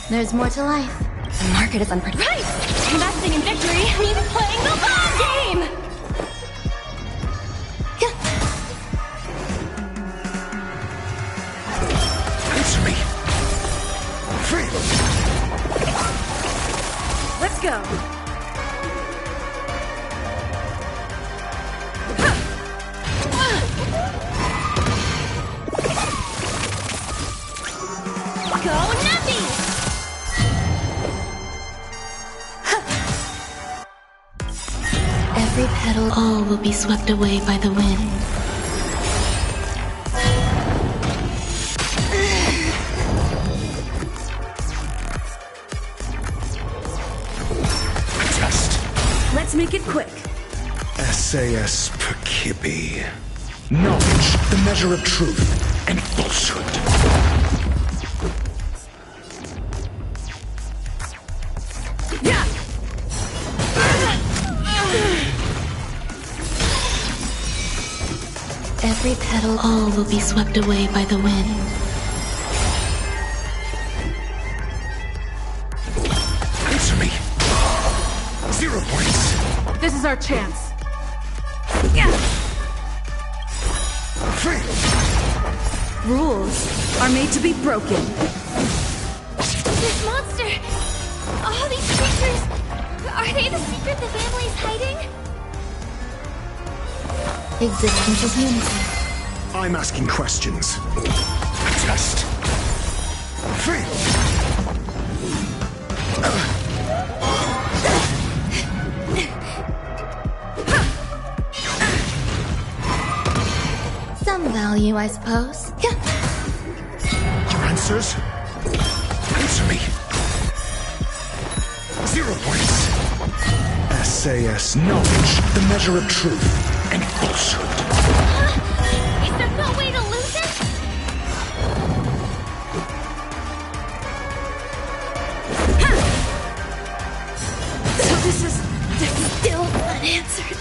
There's more to life. The market is unpredictable. Right! Investing in victory means playing the long game! Answer me! Free! Let's go! Go Nuffy! Every petal, all will be swept away by the wind. Test. Let's make it quick. SAS per Kibbe. Knowledge, the measure of truth and falsehood. Yeah! Every petal, all will be swept away by the wind. Answer me. 0 points. This is our chance. Free. Rules are made to be broken. This monster! All these creatures! Are they the secret the family is hiding? Existence is unity. I'm asking questions. Test. Free. Some value, I suppose. Your answers? Answer me. 0 points. SAS knowledge, the measure of truth and falsehood. Is there no way to lose it? So this is still unanswered.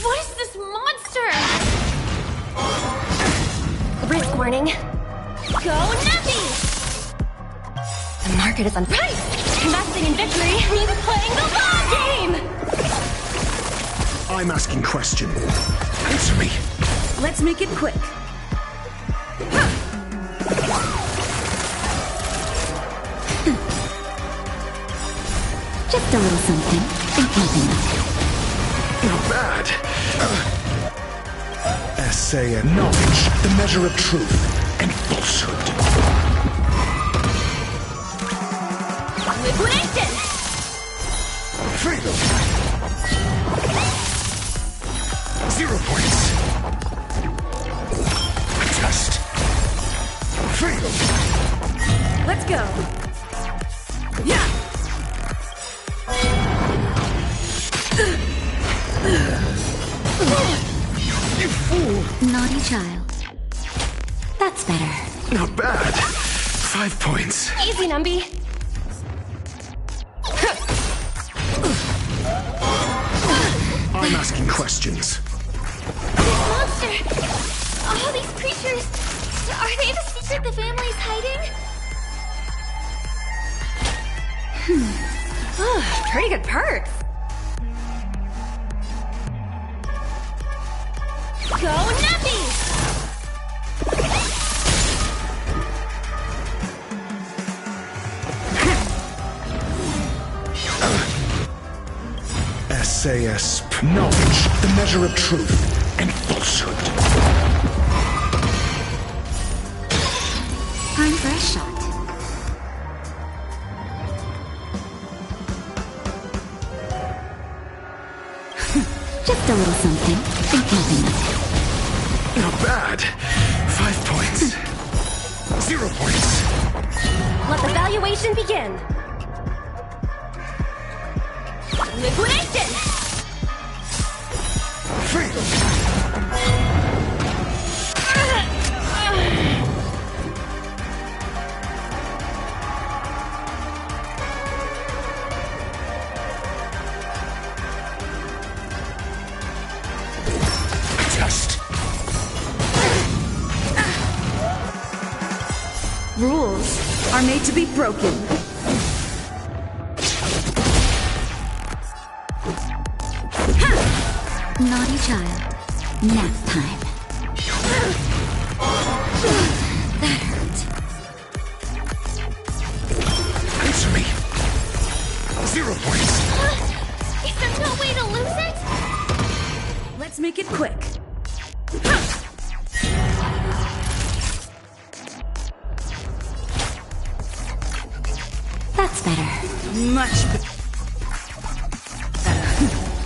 What is this monster? Risk warning. Go Nappy! The market is on price. Investing in victory means playing the long game. I'm asking question. Answer me. Let's make it quick. Just a little something. Think nothing of it. Not bad. Essay and knowledge, the measure of truth and falsehood. Liquidation! Freedom. 0 points. Test. Freedom. Let's go. Yeah! You fool. Naughty child. That's better. Not bad. 5 points. Easy, Numby. I'm asking questions. This monster! All these creatures! Are they the secret the family's hiding? Pretty good perks. Go Nappy! SAS, knowledge, the measure of truth and falsehood. Time for a shot. Just a little something. Think nothing of it. Not bad. 5 points. 0 points. Let the valuation begin. Liquidation! Freedom. Test. Rules are made to be broken. Naughty child. Nap time. That hurt. Answer me. 0 points. Is there no way to lose it? Let's make it quick. That's better. Much better.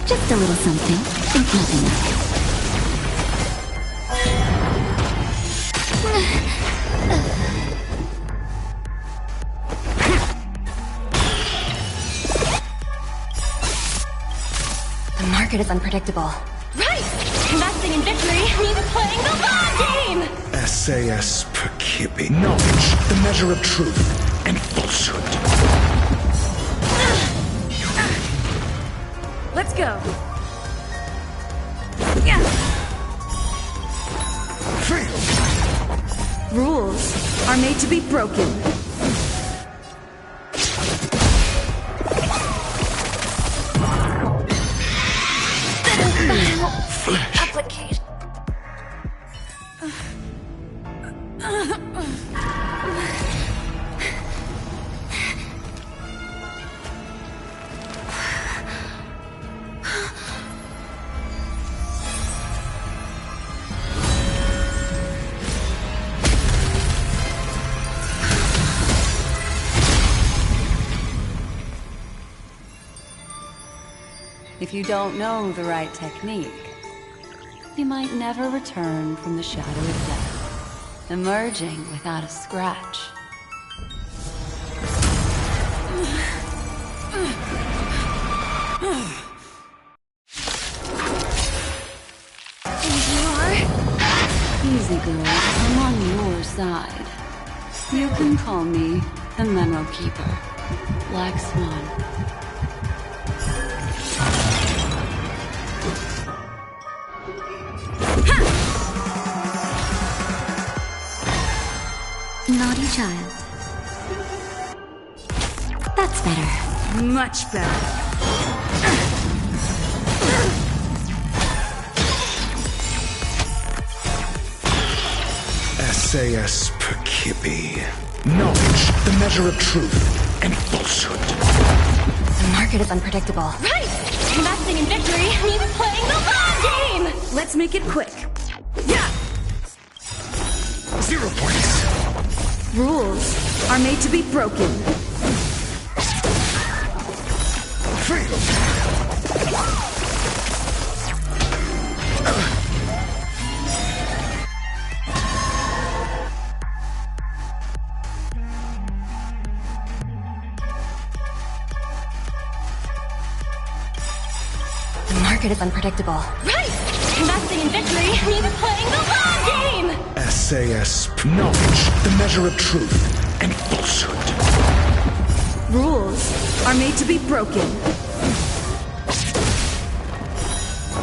Just a little something. Think nothing of it. The market is unpredictable. Right! Investing in victory means playing the long game! SAS Perkibi, knowledge, the measure of truth and falsehood. Let's go. Freedom. Rules are made to be broken. Flesh. Applicate. If you don't know the right technique, you might never return from the shadow of death, emerging without a scratch. Easy, girl. I'm on your side. You can call me the Memo Keeper. Black Swan. Naughty child. That's better. Much better. SAS Perkibi. Knowledge, the measure of truth and falsehood. The market is unpredictable. Right! Investing in victory means playing the long game! Let's make it quick. Yeah! 0 points. Rules are made to be broken. Freedom. The market is unpredictable. Right! Investing in victory means playing the long game! SAS knowledge, the measure of truth and falsehood. Rules are made to be broken.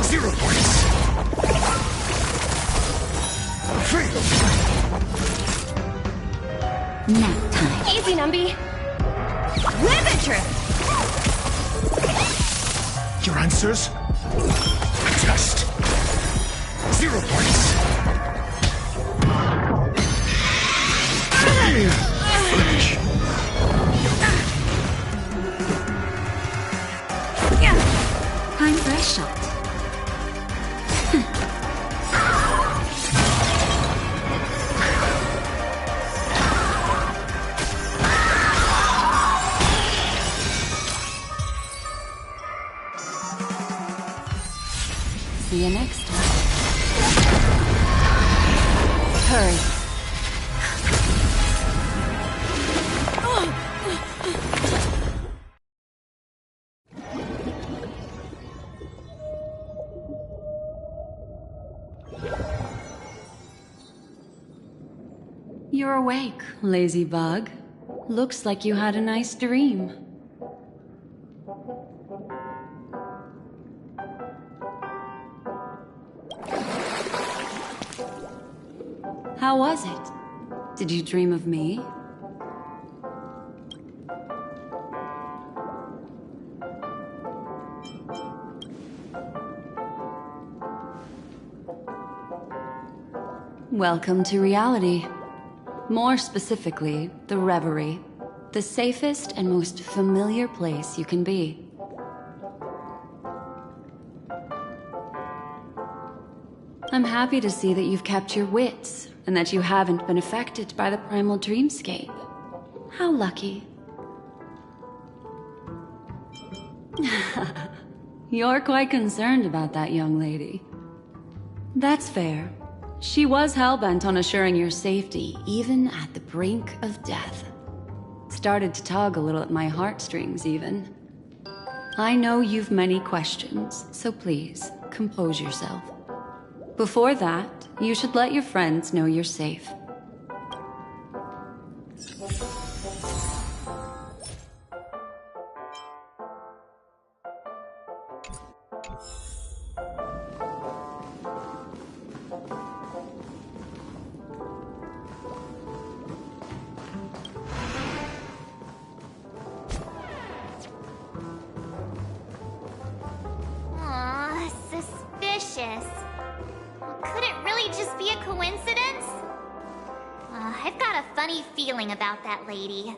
0 points. Freedom. Nap time. Easy, Numby. Live it, Trip! Your answers? Test. 0 points. Finish. Time for a shot. See you next time. Hurry. You're awake, lazy bug. Looks like you had a nice dream. How was it? Did you dream of me? Welcome to reality. More specifically, the Reverie. The safest and most familiar place you can be. I'm happy to see that you've kept your wits, and that you haven't been affected by the primal dreamscape. How lucky. You're quite concerned about that young lady. That's fair. She was hell-bent on assuring your safety, even at the brink of death. Started to tug a little at my heartstrings, even. I know you've many questions, so please, compose yourself. Before that, you should let your friends know you're safe. Aw, suspicious. Could it really just be a coincidence? I've got a funny feeling about that lady.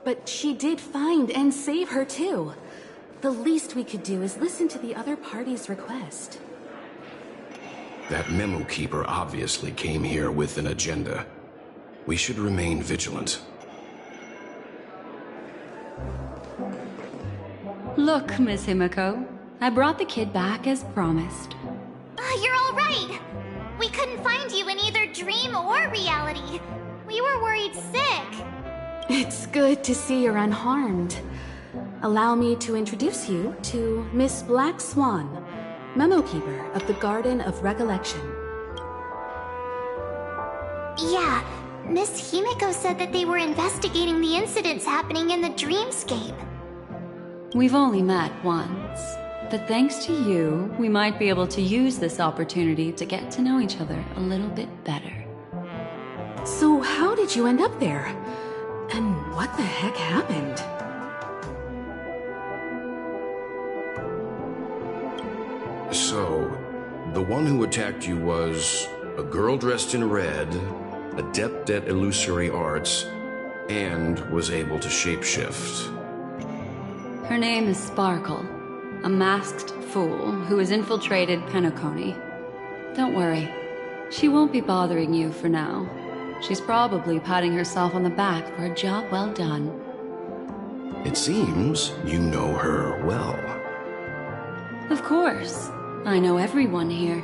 But she did find and save her too. The least we could do is listen to the other party's request. That memo keeper obviously came here with an agenda. We should remain vigilant. Look, Miss Himiko, I brought the kid back as promised. You're all right. We couldn't find you in either dream or reality. We were worried sick. It's good to see you're unharmed. Allow me to introduce you to Miss Black Swan, memo keeper of the Garden of Recollection. Yeah, Miss Himiko said that they were investigating the incidents happening in the dreamscape. We've only met once, but thanks to you, we might be able to use this opportunity to get to know each other a little bit better. So how did you end up there? And what the heck happened? So, the one who attacked you was a girl dressed in red, adept at illusory arts, and was able to shapeshift. Her name is Sparkle, a masked fool who has infiltrated Penacony. Don't worry, she won't be bothering you for now. She's probably patting herself on the back for a job well done. It seems you know her well. Of course, I know everyone here.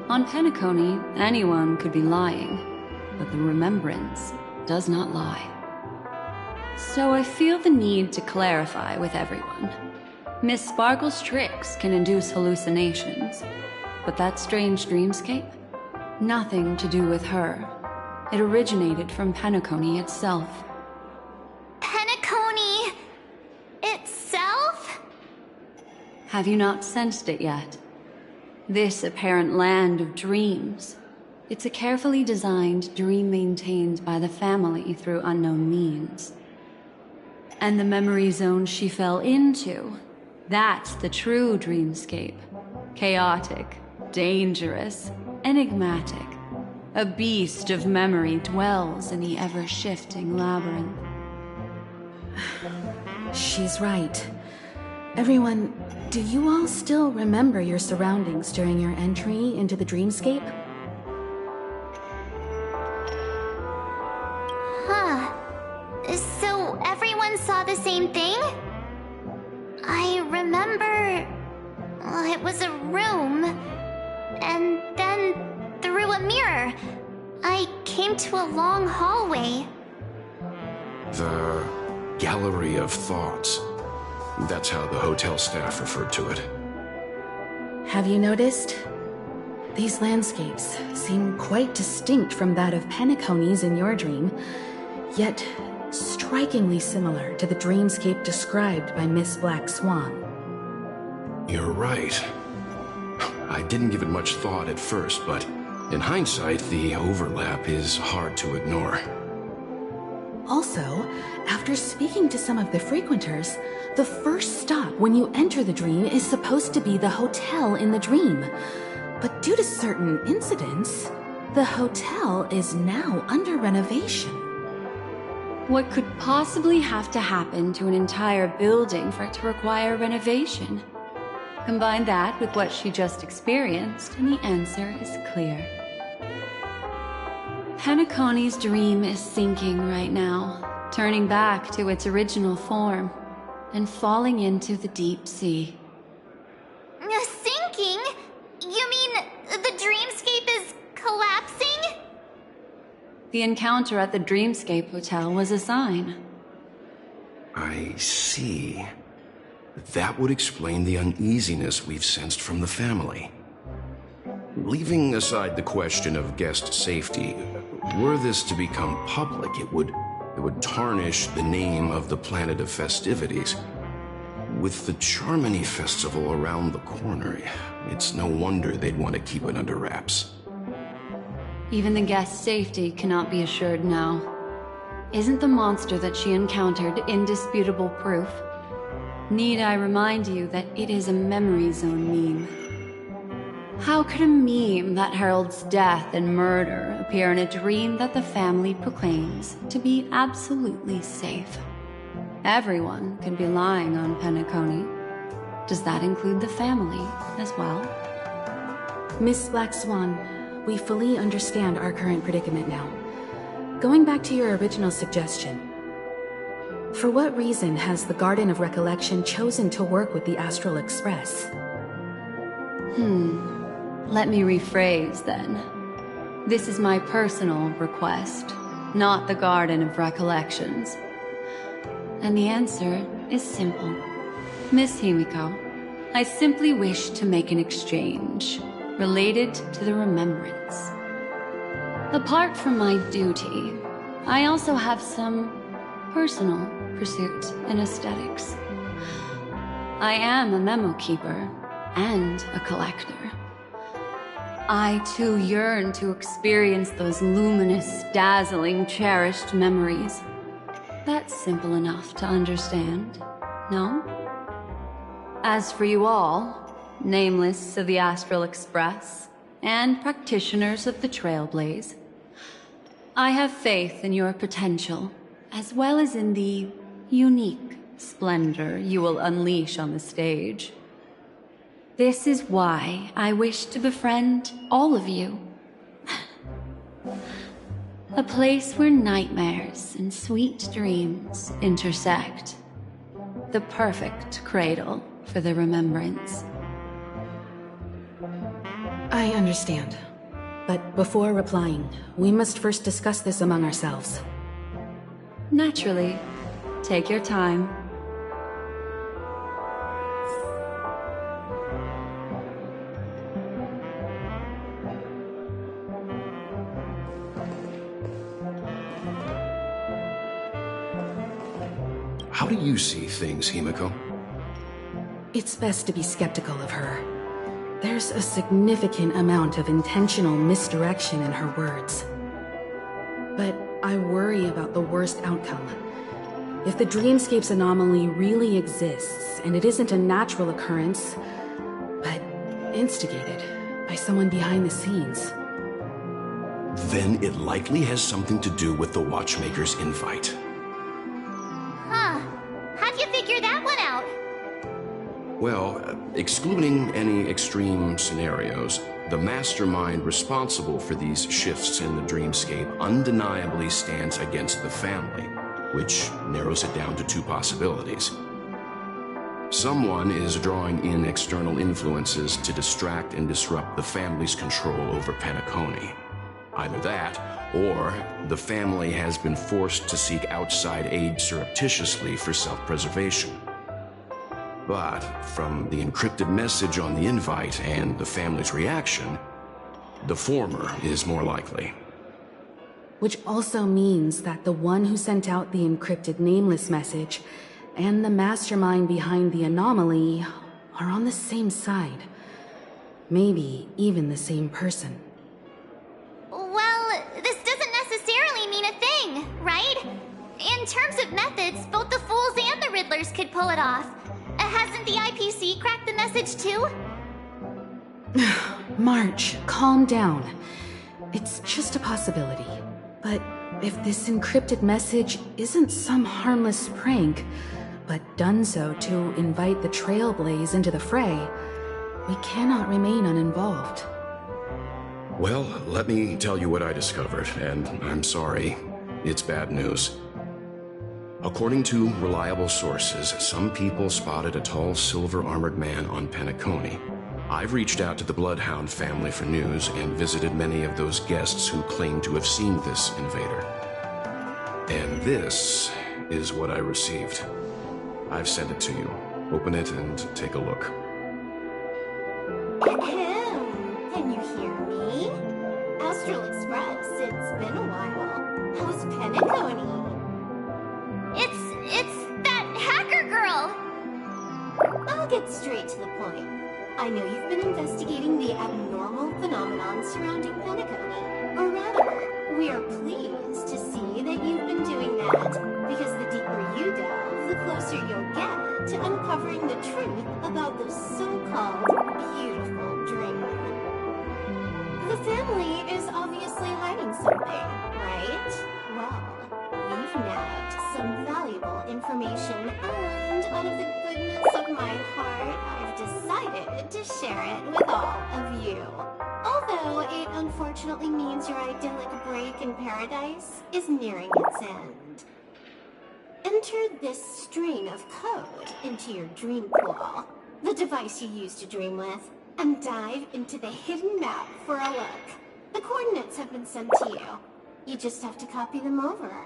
On Penacony, anyone could be lying, but the remembrance does not lie. So I feel the need to clarify with everyone. Miss Sparkle's tricks can induce hallucinations, but that strange dreamscape? Nothing to do with her. It originated from Penacony itself. Penacony itself? Have you not sensed it yet? This apparent land of dreams. It's a carefully designed dream maintained by the family through unknown means. And the memory zone she fell into, that's the true dreamscape. Chaotic, dangerous, enigmatic. A beast of memory dwells in the ever-shifting labyrinth. She's right. Everyone, do you all still remember your surroundings during your entry into the dreamscape? Huh. So everyone saw the same thing? I remember... it was a room. And then, through a mirror, I came to a long hallway. The Gallery of Thoughts. That's how the hotel staff referred to it. Have you noticed? These landscapes seem quite distinct from that of Penacony's in your dream, yet strikingly similar to the dreamscape described by Miss Black Swan. You're right. I didn't give it much thought at first, but in hindsight, the overlap is hard to ignore. Also, after speaking to some of the frequenters, the first stop when you enter the dream is supposed to be the hotel in the dream. But due to certain incidents, the hotel is now under renovation. What could possibly have to happen to an entire building for it to require renovation? Combine that with what she just experienced, and the answer is clear. Penacony's dream is sinking right now, turning back to its original form, and falling into the deep sea. Sinking? You mean the dreamscape is collapsing? The encounter at the Dreamscape Hotel was a sign. I see. That would explain the uneasiness we've sensed from the family. Leaving aside the question of guest safety, were this to become public, it would tarnish the name of the planet of festivities. With the Charmony Festival around the corner, it's no wonder they'd want to keep it under wraps. Even the guest's safety cannot be assured now. Isn't the monster that she encountered indisputable proof? Need I remind you that it is a memory zone meme? How could a meme that heralds death and murder appear in a dream that the family proclaims to be absolutely safe? Everyone could be lying on Penacony. Does that include the family as well? Miss Black Swan, we fully understand our current predicament now. Going back to your original suggestion, for what reason has the Garden of Recollection chosen to work with the Astral Express? Let me rephrase then. This is my personal request, not the Garden of Recollections. And the answer is simple. Miss Himiko, I simply wish to make an exchange related to the remembrance. Apart from my duty, I also have some personal pursuits in aesthetics. I am a memo keeper and a collector. I too yearn to experience those luminous, dazzling, cherished memories. That's simple enough to understand, no? As for you all, nameless of the Astral Express, and practitioners of the Trailblaze, I have faith in your potential, as well as in the unique splendor you will unleash on the stage. This is why I wish to befriend all of you. A place where nightmares and sweet dreams intersect. The perfect cradle for the remembrance. I understand. But before replying, we must first discuss this among ourselves. Naturally. Take your time. How do you see things, Himiko? It's best to be skeptical of her. There's a significant amount of intentional misdirection in her words. But I worry about the worst outcome. If the dreamscape's anomaly really exists, and it isn't a natural occurrence, but instigated by someone behind the scenes, then it likely has something to do with the Watchmaker's invite. Huh. How'd you figure that one out? Well, excluding any extreme scenarios, the mastermind responsible for these shifts in the dreamscape undeniably stands against the family, which narrows it down to two possibilities. Someone is drawing in external influences to distract and disrupt the family's control over Penacony. Either that, or the family has been forced to seek outside aid surreptitiously for self-preservation. But from the encrypted message on the invite and the family's reaction, the former is more likely. which also means that the one who sent out the encrypted nameless message and the mastermind behind the anomaly are on the same side. Maybe even the same person. Well, this doesn't necessarily mean a thing, right? In terms of methods, both the Fools and the Riddlers could pull it off. Hasn't the IPC cracked the message too? March, calm down. It's just a possibility. But if this encrypted message isn't some harmless prank, but done so to invite the Trailblaze into the fray, we cannot remain uninvolved. Well, let me tell you what I discovered, and I'm sorry, it's bad news. According to reliable sources, some people spotted a tall silver-armored man on Penacony. I've reached out to the Bloodhound family for news and visited many of those guests who claim to have seen this invader. And this is what I received. I've sent it to you. Open it and take a look. Ahem. Can you hear me? Astral Express, it's been a while. How's Penacony? It's that hacker girl! I'll get straight to the point. I know you've been investigating the abnormal phenomenon surrounding Penacony. Or rather, we are pleased to see that you've been doing that, because the deeper you delve, the closer you'll get to uncovering the truth about this so-called beautiful dream. The family is obviously hiding something, right? Well, we've nabbed some valuable information, and out of the goodness of my heart, I've decided to share it with all of you. Although it unfortunately means your idyllic break in paradise is nearing its end. Enter this string of code into your dream pool, the device you use to dream with, and dive into the hidden map for a look. The coordinates have been sent to you. You just have to copy them over.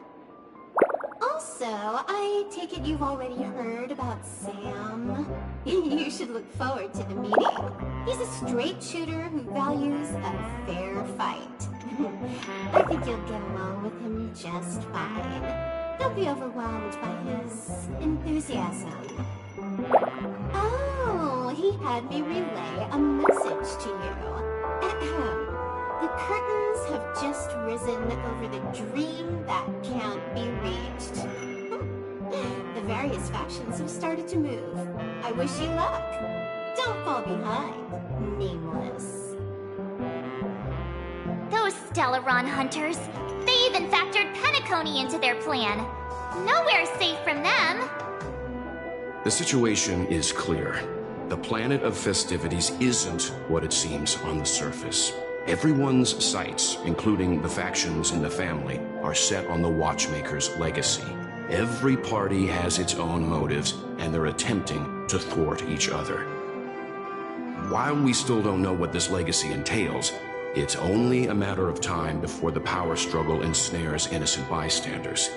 Also, I take it you've already heard about Sam. You should look forward to the meeting. He's a straight shooter who values a fair fight. I think you'll get along with him just fine. Don't be overwhelmed by his enthusiasm. Oh, he had me relay a message to you. Ahem. The curtains have just risen over the dream that can't be reached. The various factions have started to move. I wish you luck. Don't fall behind, nameless. Those Stellaron hunters, they even factored Penacony into their plan. Nowhere's safe from them. The situation is clear. The planet of festivities isn't what it seems on the surface. Everyone's sights, including the factions in the family, are set on the Watchmaker's legacy. Every party has its own motives, and they're attempting to thwart each other. While we still don't know what this legacy entails, it's only a matter of time before the power struggle ensnares innocent bystanders.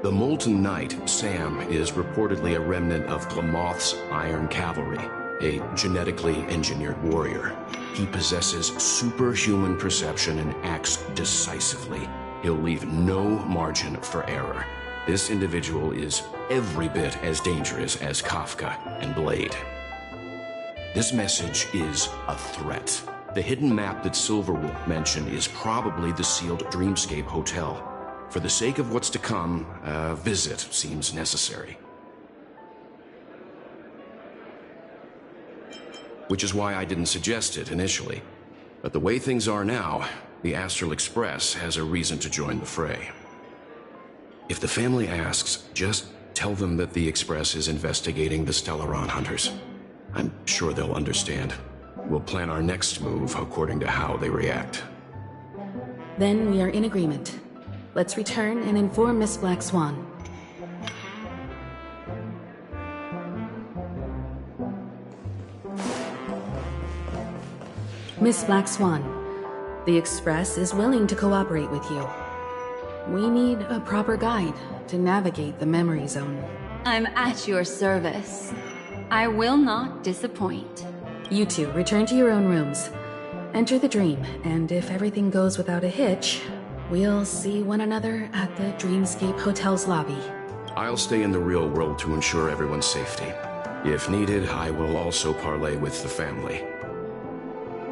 The Molten Knight, Sam, is reportedly a remnant of Glamoth's Iron Cavalry, a genetically engineered warrior. He possesses superhuman perception and acts decisively. He'll leave no margin for error. This individual is every bit as dangerous as Kafka and Blade. This message is a threat. The hidden map that Silverwolf mentioned is probably the sealed Dreamscape Hotel. For the sake of what's to come, a visit seems necessary. Which is why I didn't suggest it initially. But the way things are now, the Astral Express has a reason to join the fray. If the family asks, just tell them that the Express is investigating the Stellaron hunters. I'm sure they'll understand. We'll plan our next move according to how they react. Then we are in agreement. Let's return and inform Miss Black Swan. Miss Black Swan, the Express is willing to cooperate with you. We need a proper guide to navigate the memory zone. I'm at your service. I will not disappoint. You two, return to your own rooms. Enter the dream, and if everything goes without a hitch, we'll see one another at the Dreamscape Hotel's lobby. I'll stay in the real world to ensure everyone's safety. If needed, I will also parley with the family.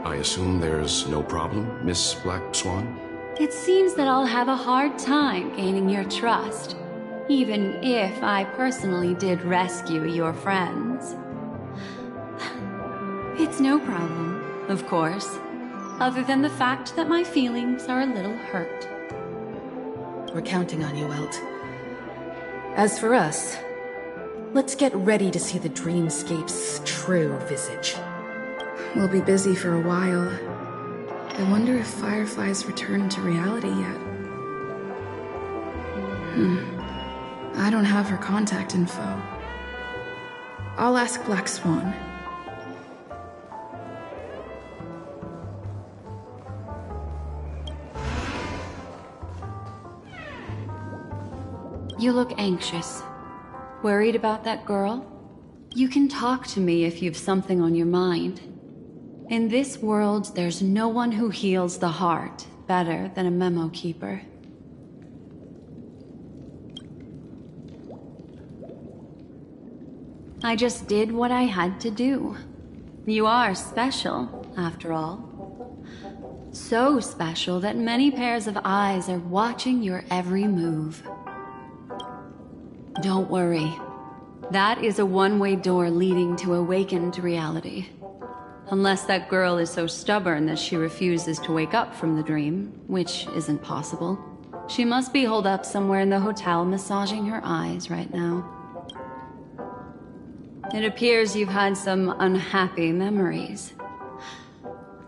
I assume there's no problem, Miss Black Swan? It seems that I'll have a hard time gaining your trust, even if I personally did rescue your friends. It's no problem, of course, other than the fact that my feelings are a little hurt. We're counting on you, Welt. As for us, let's get ready to see the Dreamscape's true visage. We'll be busy for a while. I wonder if Firefly's returned to reality yet. I don't have her contact info. I'll ask Black Swan. You look anxious. Worried about that girl? You can talk to me if you've something on your mind. In this world, there's no one who heals the heart better than a memo keeper. I just did what I had to do. You are special, after all. So special that many pairs of eyes are watching your every move. Don't worry. That is a one-way door leading to awakened reality. Unless that girl is so stubborn that she refuses to wake up from the dream, which isn't possible. She must be holed up somewhere in the hotel massaging her eyes right now. It appears you've had some unhappy memories.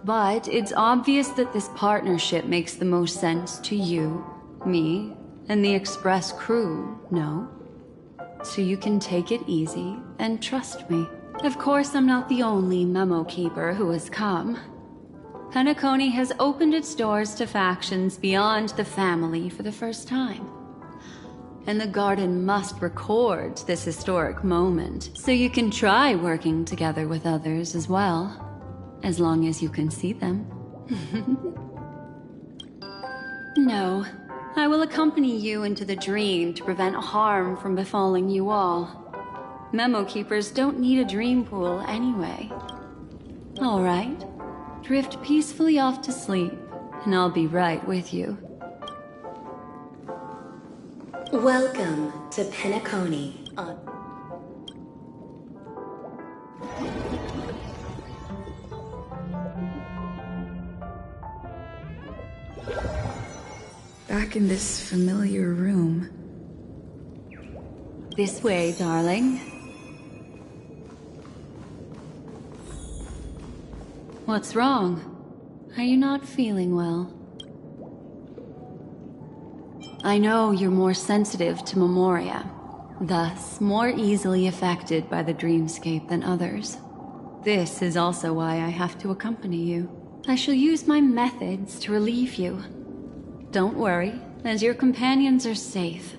But it's obvious that this partnership makes the most sense to you, me, and the Express crew, no? So you can take it easy and trust me. Of course, I'm not the only memo keeper who has come. Penacony has opened its doors to factions beyond the family for the first time. And the Garden must record this historic moment, so you can try working together with others as well, as long as you can see them. No. I will accompany you into the dream to prevent harm from befalling you all. Memo keepers don't need a dream pool anyway. All right. Drift peacefully off to sleep, and I'll be right with you. Welcome to Penacony. Back in this familiar room. This way, darling. What's wrong? Are you not feeling well? I know you're more sensitive to Memoria, thus more easily affected by the dreamscape than others. This is also why I have to accompany you. I shall use my methods to relieve you. Don't worry, as your companions are safe.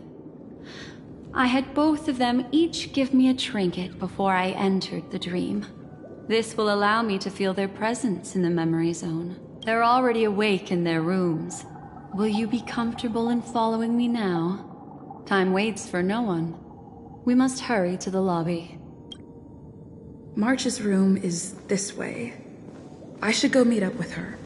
I had both of them each give me a trinket before I entered the dream. This will allow me to feel their presence in the memory zone. They're already awake in their rooms. Will you be comfortable in following me now? Time waits for no one. We must hurry to the lobby. March's room is this way. I should go meet up with her.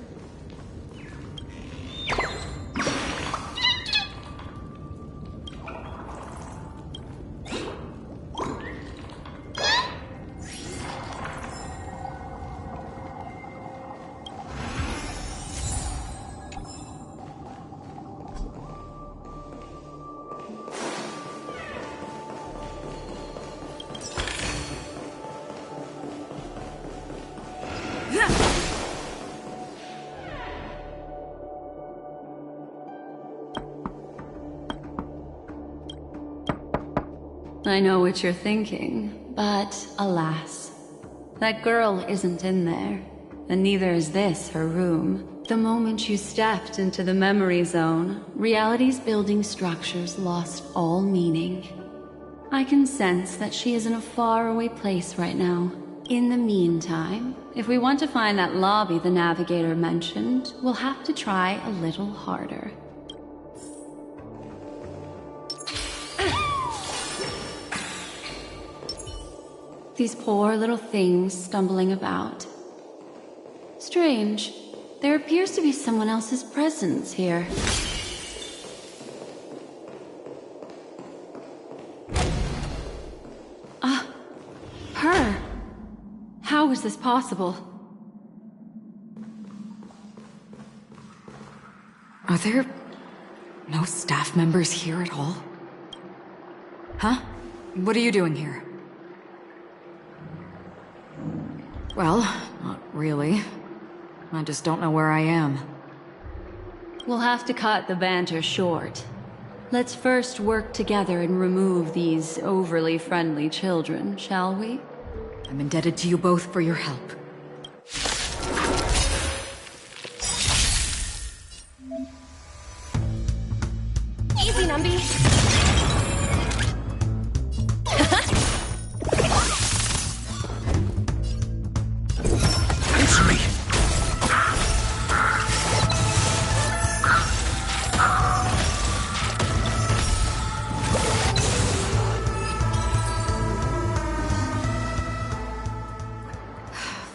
I know what you're thinking, but alas, that girl isn't in there, and neither is this her room. The moment you stepped into the memory zone, reality's building structures lost all meaning. I can sense that she is in a faraway place right now. In the meantime, if we want to find that lobby the navigator mentioned, we'll have to try a little harder. These poor little things stumbling about. Strange. There appears to be someone else's presence here. Her. How is this possible? Are there no staff members here at all? Huh? What are you doing here? Well, not really. I just don't know where I am. We'll have to cut the banter short. Let's first work together and remove these overly friendly children, shall we? I'm indebted to you both for your help. Easy, Numby. Answer me!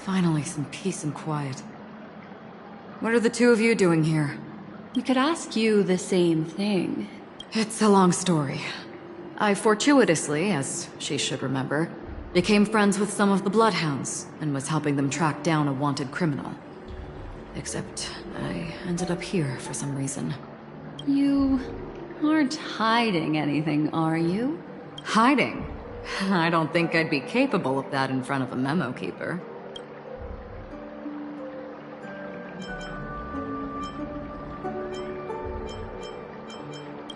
Finally, some peace and quiet. What are the two of you doing here? We could ask you the same thing. It's a long story. I fortuitously, as she should remember, became friends with some of the Bloodhounds and was helping them track down a wanted criminal. Except I ended up here for some reason. You aren't hiding anything, are you? Hiding? I don't think I'd be capable of that in front of a memo keeper.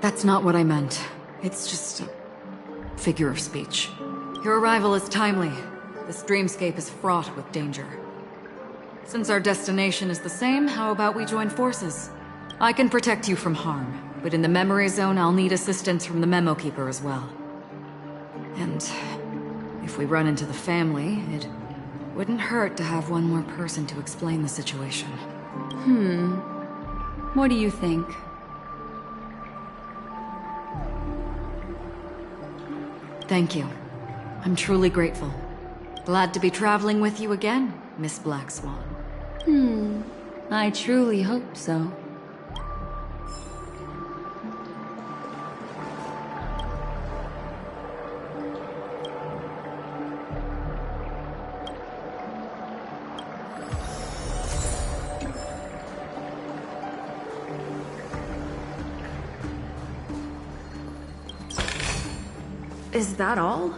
That's not what I meant. It's just a figure of speech. Your arrival is timely. This dreamscape is fraught with danger. Since our destination is the same, how about we join forces? I can protect you from harm, but in the memory zone I'll need assistance from the memo keeper as well. And if we run into the family, it wouldn't hurt to have one more person to explain the situation. What do you think? Thank you. I'm truly grateful. Glad to be traveling with you again, Miss Black Swan. I truly hope so. Is that all?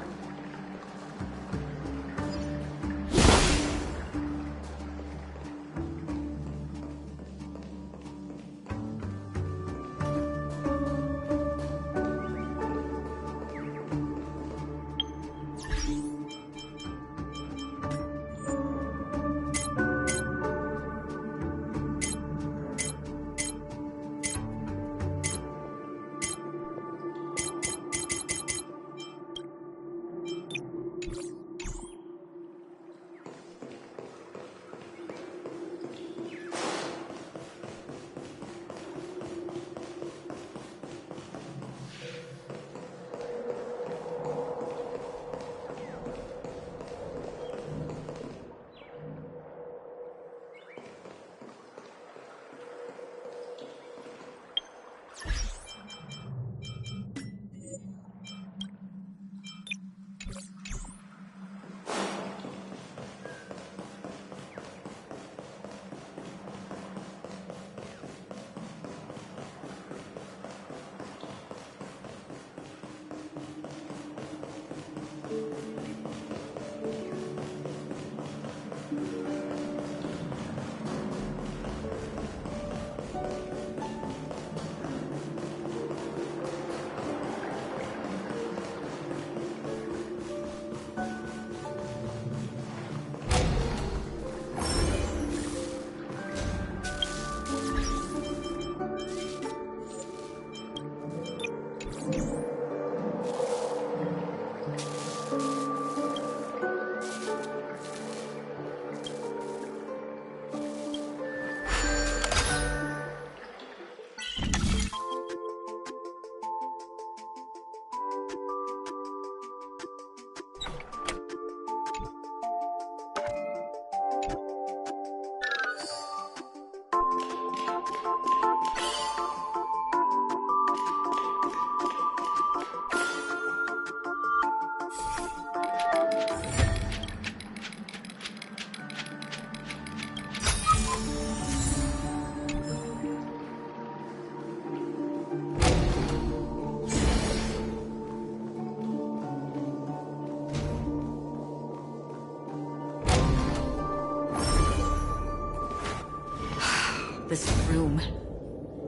This room.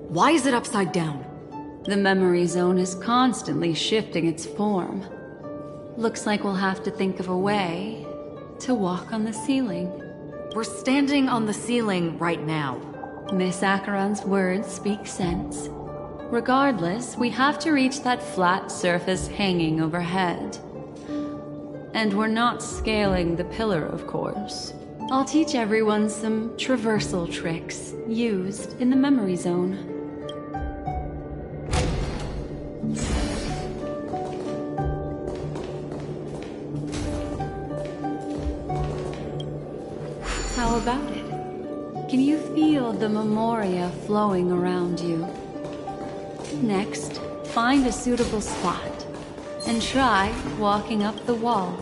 Why is it upside down? The memory zone is constantly shifting its form. Looks like we'll have to think of a way to walk on the ceiling. We're standing on the ceiling right now. Miss Acheron's words speak sense. Regardless, we have to reach that flat surface hanging overhead. And we're not scaling the pillar, of course. I'll teach everyone some traversal tricks used in the memory zone. How about it? Can you feel the memoria flowing around you? Next, find a suitable spot and try walking up the wall.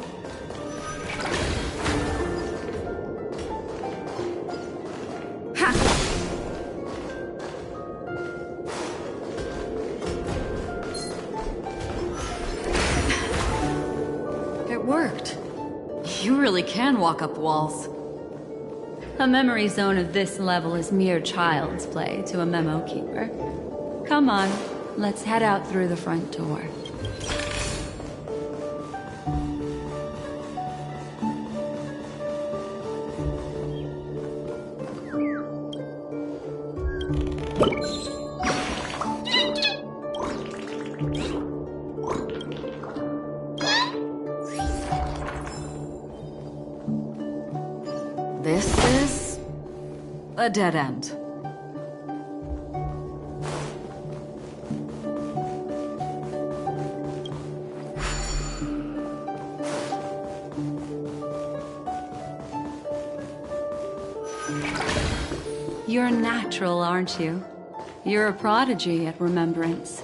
It worked. You really can walk up walls. A memory zone of this level is mere child's play to a memo keeper. Come on, let's head out through the front door. This is a dead end. You're natural, aren't you? You're a prodigy at remembrance.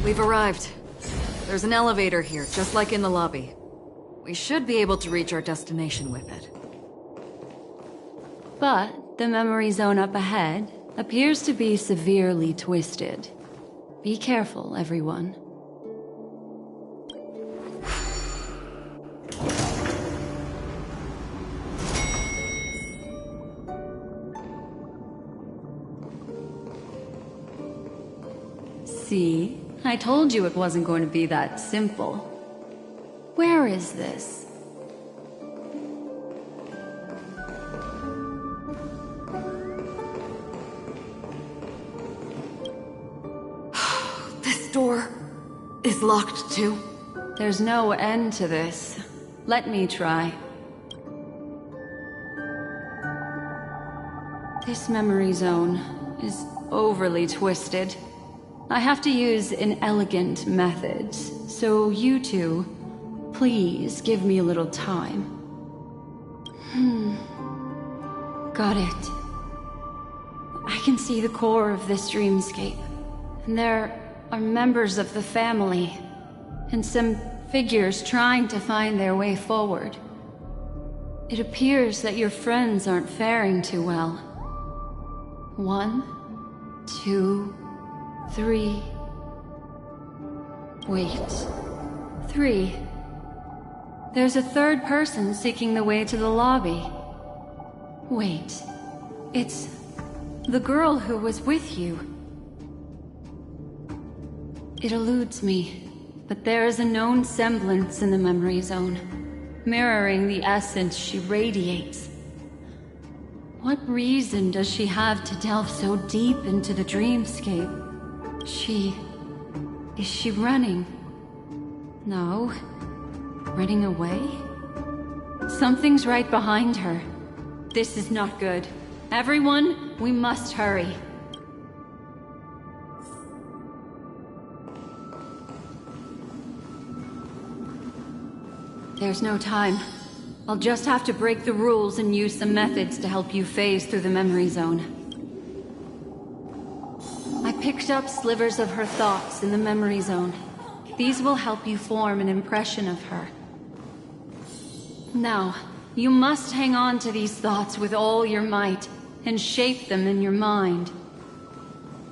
We've arrived. There's an elevator here, just like in the lobby. We should be able to reach our destination with it. But the memory zone up ahead appears to be severely twisted. Be careful, everyone. See? I told you it wasn't going to be that simple. Where is this? This door is locked too. There's no end to this. Let me try. This memory zone is overly twisted. I have to use inelegant methods, so you two, please give me a little time. Got it. I can see the core of this dreamscape, and there are members of the family, and some figures trying to find their way forward. It appears that your friends aren't faring too well. 1, 2, 3. Wait. 3. There's a third person seeking the way to the lobby. Wait. It's the girl who was with you. It eludes me, but there is a known semblance in the memory zone, mirroring the essence she radiates. What reason does she have to delve so deep into the dreamscape? Is she running? No. Running away? Something's right behind her. This is not good. Everyone, we must hurry. There's no time. I'll just have to break the rules and use some methods to help you phase through the memory zone. I picked up slivers of her thoughts in the memory zone. These will help you form an impression of her. Now, you must hang on to these thoughts with all your might, and shape them in your mind.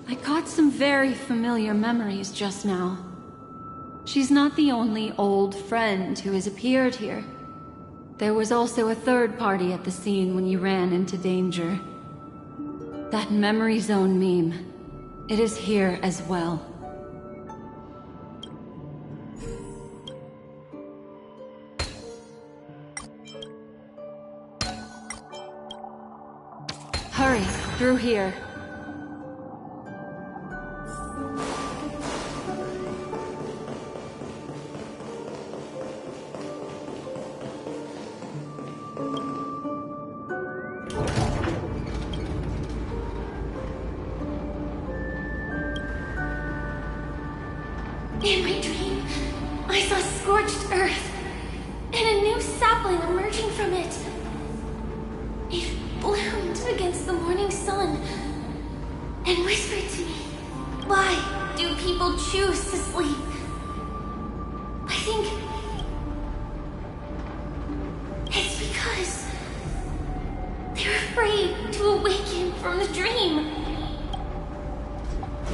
I caught some very familiar memories just now. She's not the only old friend who has appeared here. There was also a third party at the scene when you ran into danger. That memory zone meme. It is here as well. Hurry, through here. In my dream, I saw scorched earth, and a new sapling emerging from it. It bloomed against the morning sun, and whispered to me, "Why do people choose to sleep?" I think it's because they're afraid to awaken from the dream.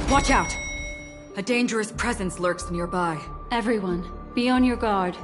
Watch out! A dangerous presence lurks nearby. Everyone, be on your guard.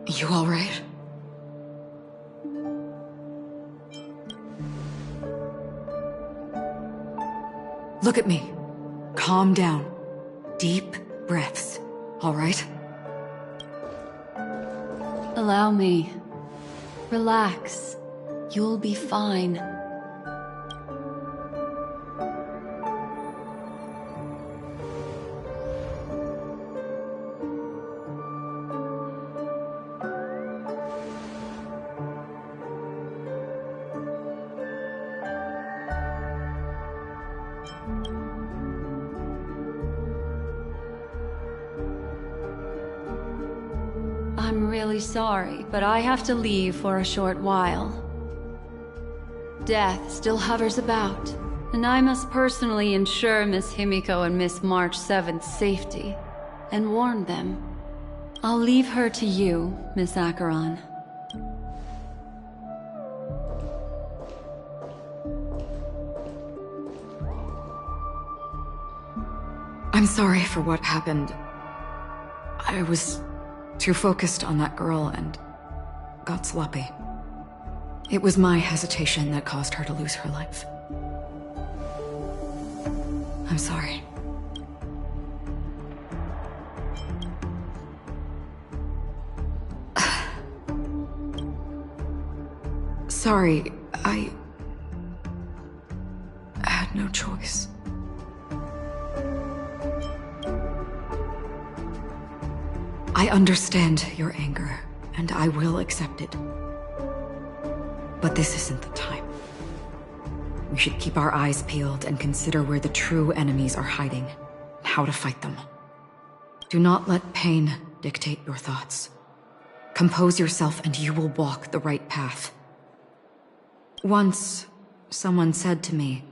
You all right? Look at me. Calm down. Deep breaths, all right? Allow me. Relax. You'll be fine. I'm really sorry, but I have to leave for a short while. Death still hovers about, and I must personally ensure Miss Himiko and Miss March 7th's safety, and warn them. I'll leave her to you, Miss Acheron. I'm sorry for what happened. I was too focused on that girl and got sloppy. It was my hesitation that caused her to lose her life. I'm sorry. Sorry, I had no choice. I understand your anger, and I will accept it. But this isn't the time. We should keep our eyes peeled and consider where the true enemies are hiding, and how to fight them. Do not let pain dictate your thoughts. Compose yourself and you will walk the right path. Once, someone said to me,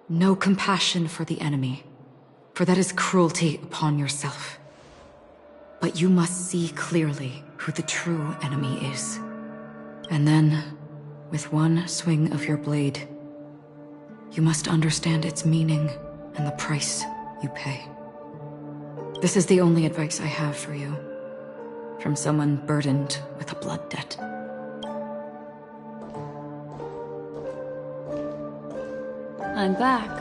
No compassion for the enemy, for that is cruelty upon yourself. But you must see clearly who the true enemy is. And then, with one swing of your blade, you must understand its meaning and the price you pay. This is the only advice I have for you, from someone burdened with a blood debt. I'm back.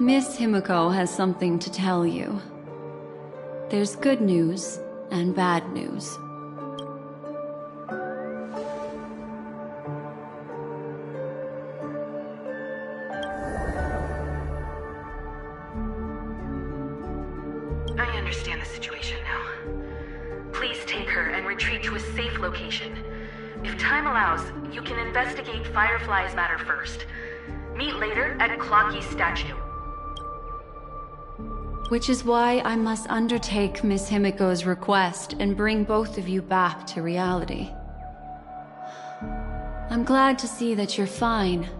Miss Himiko has something to tell you. There's good news and bad news. I understand the situation now. Please take her and retreat to a safe location. If time allows, you can investigate Firefly's matter first. Meet later at Clocky's statue. Which is why I must undertake Miss Himiko's request and bring both of you back to reality. I'm glad to see that you're fine.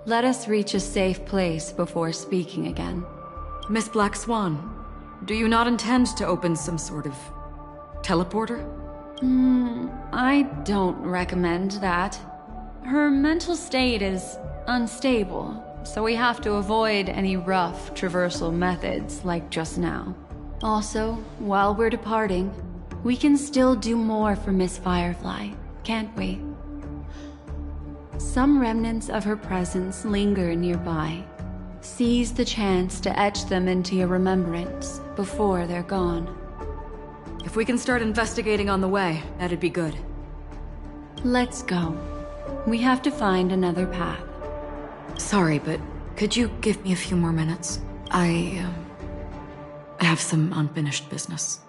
Let us reach a safe place before speaking again. Miss Black Swan, do you not intend to open some sort of teleporter? I don't recommend that. Her mental state is unstable, so we have to avoid any rough traversal methods like just now. Also, while we're departing, we can still do more for Miss Firefly, can't we? Some remnants of her presence linger nearby. Seize the chance to etch them into your remembrance before they're gone. If we can start investigating on the way, that'd be good. Let's go. We have to find another path. Sorry, but could you give me a few more minutes? I have some unfinished business.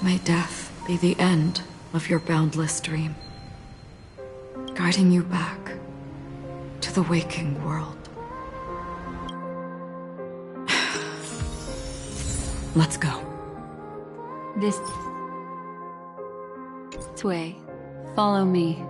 May death be the end of your boundless dream, guiding you back to the waking world. Let's go. This way. Follow me.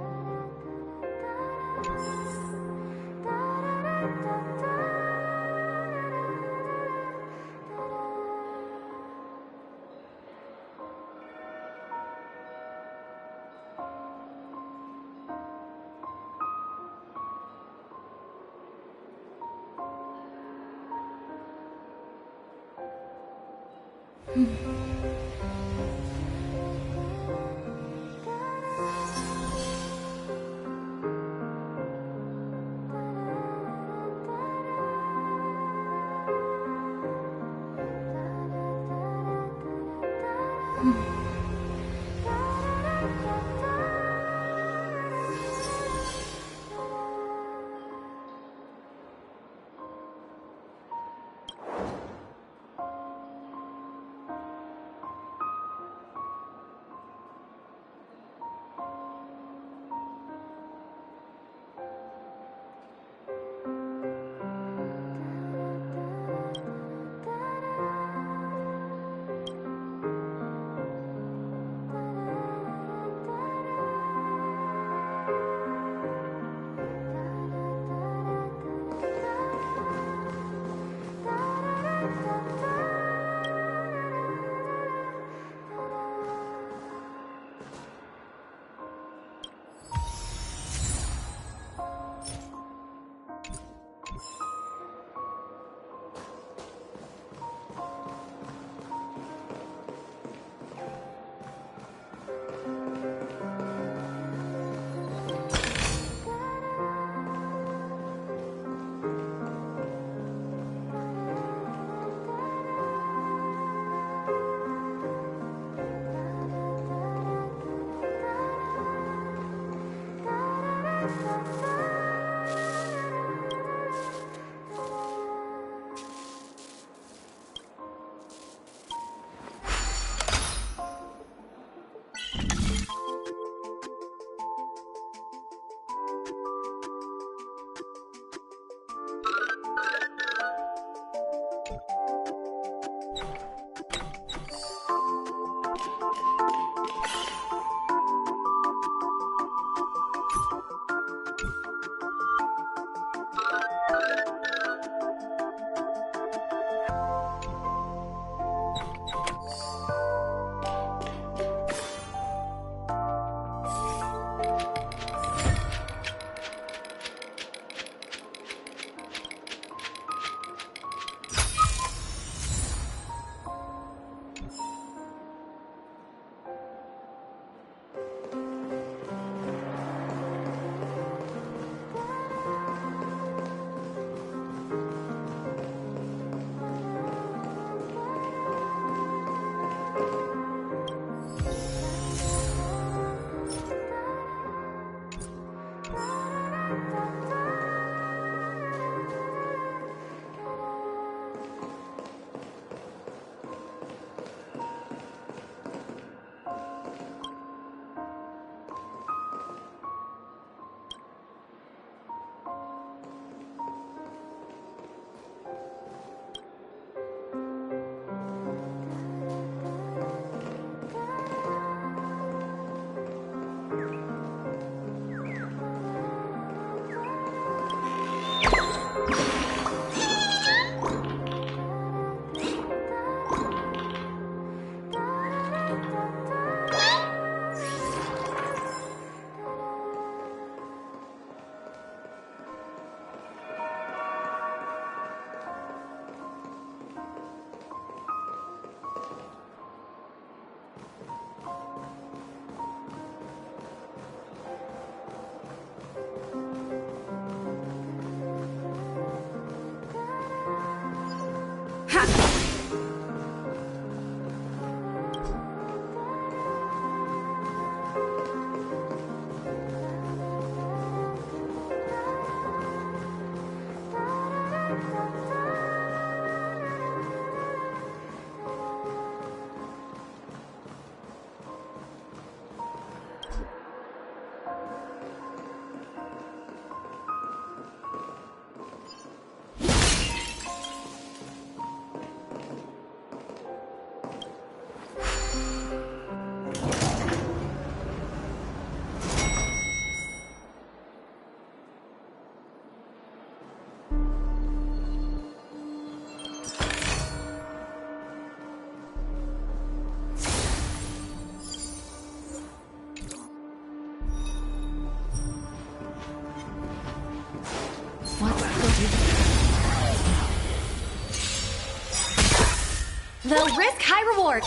Low risk, high reward.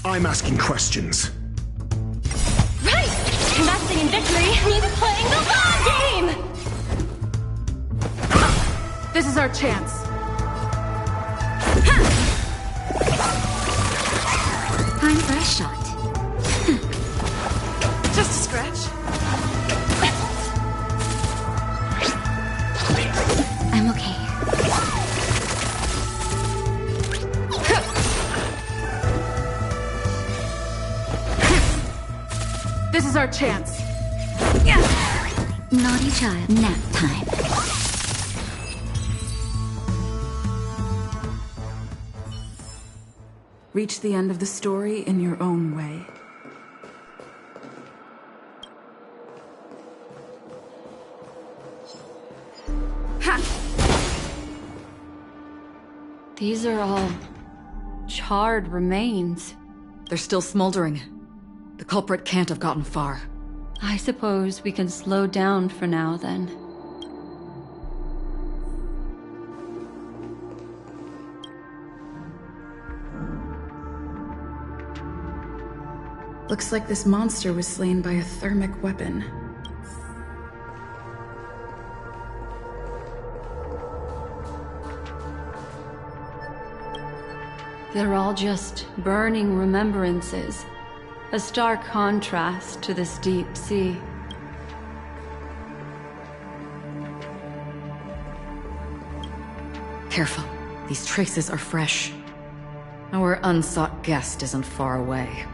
I'm asking questions. Right! Investing in victory means playing the long game! This is our chance. Time for a shot. Just a scratch. I'm okay. This is our chance. Naughty child, nap time. Reach the end of the story in your own way. These are all charred remains. They're still smoldering. The culprit can't have gotten far. I suppose we can slow down for now, then. Looks like this monster was slain by a thermic weapon. They're all just burning remembrances. A stark contrast to this deep sea. Careful. These traces are fresh. Our unsought guest isn't far away.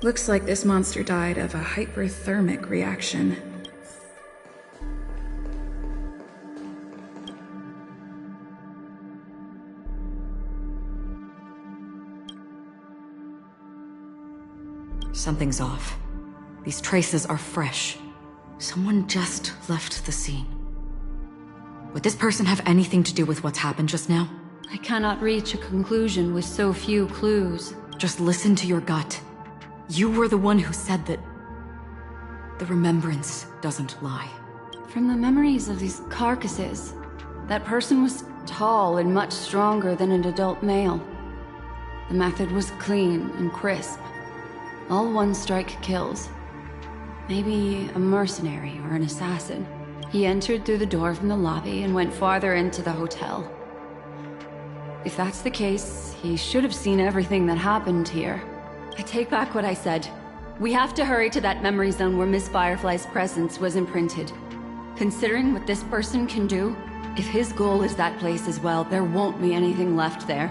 Looks like this monster died of a hyperthermic reaction. Something's off. These traces are fresh. Someone just left the scene. Would this person have anything to do with what's happened just now? I cannot reach a conclusion with so few clues. Just listen to your gut. You were the one who said that the remembrance doesn't lie. From the memories of these carcasses, that person was tall and much stronger than an adult male. The method was clean and crisp. All one-strike kills. Maybe a mercenary or an assassin. He entered through the door from the lobby and went farther into the hotel. If that's the case, he should have seen everything that happened here. I take back what I said. We have to hurry to that memory zone where Miss Firefly's presence was imprinted. Considering what this person can do, if his goal is that place as well, there won't be anything left there.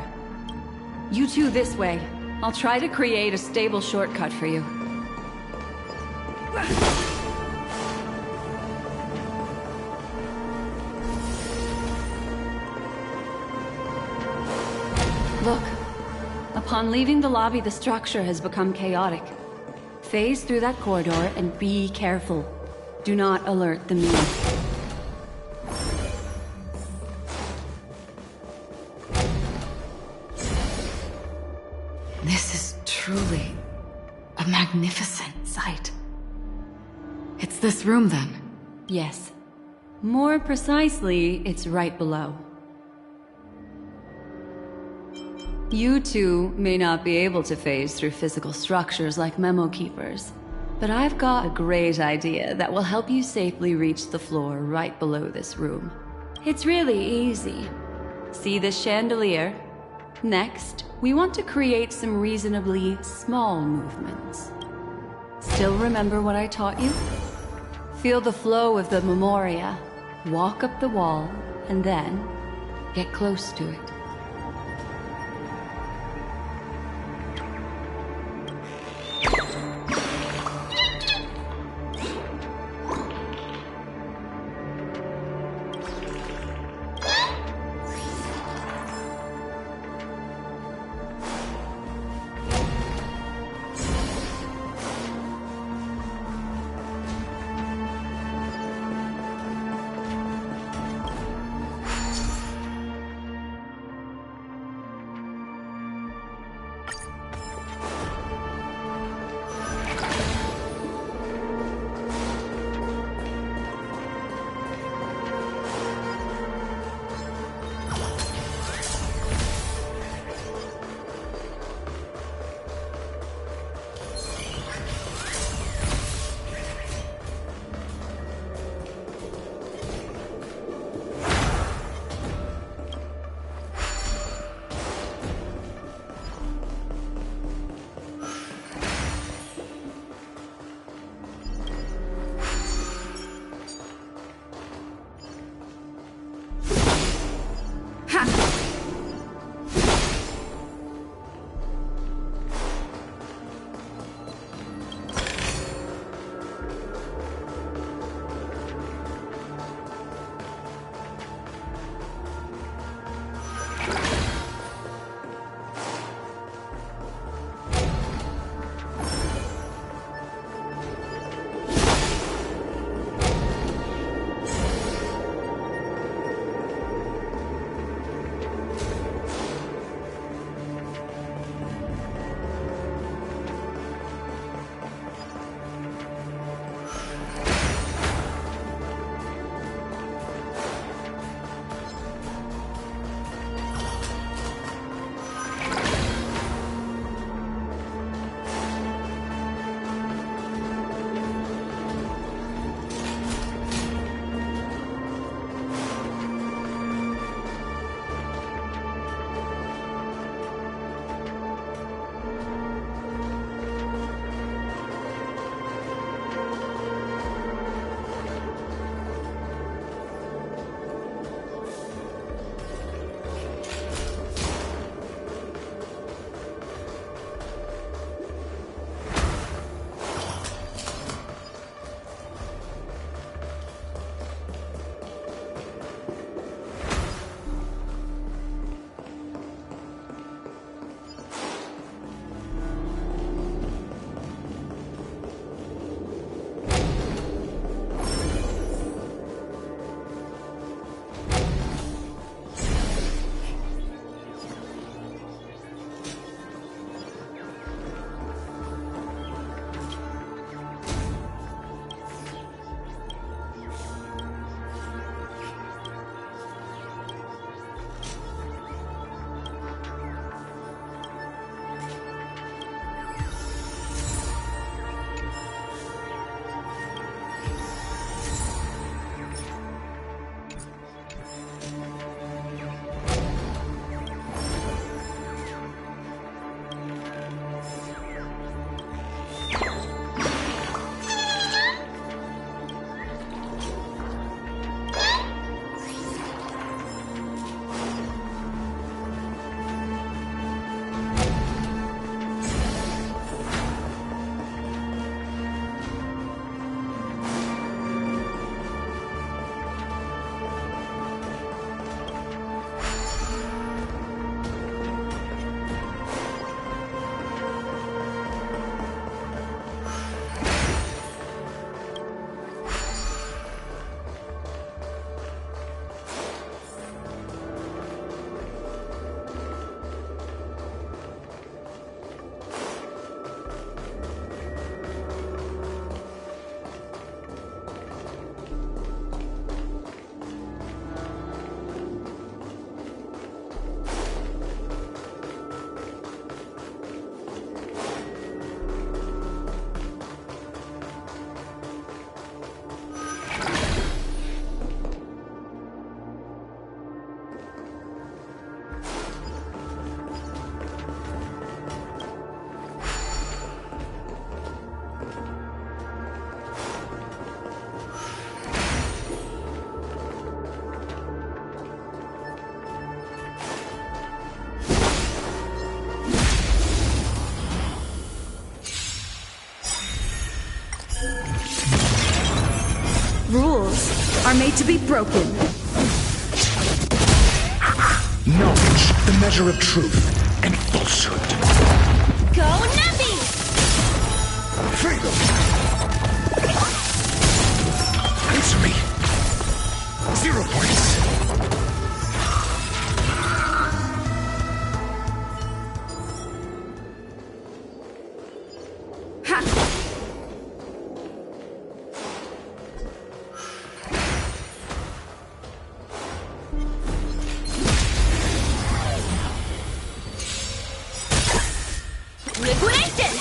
You two this way. I'll try to create a stable shortcut for you. Look. Upon leaving the lobby, the structure has become chaotic. Phase through that corridor and be careful. Do not alert the mean. This is truly a magnificent sight. It's this room, then? Yes. More precisely, it's right below. You two may not be able to phase through physical structures like memo keepers, but I've got a great idea that will help you safely reach the floor right below this room. It's really easy. See this chandelier? Next, we want to create some reasonably small movements. Still remember what I taught you? Feel the flow of the memoria. Walk up the wall, and then Get close to it. made to be broken. Knowledge, the measure of truth and falsehood. Go Nappy! Freedom! Answer me. 0 points. Liquidation!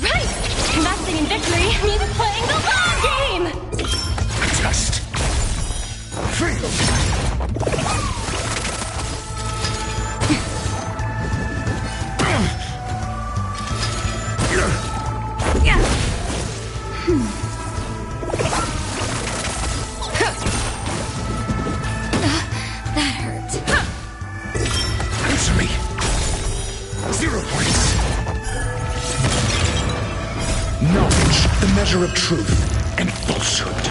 Right! Investing in victory means playing the long game! Just. Freedom! That hurt. Answer me. 0 points. Knowledge, the measure of truth and falsehood.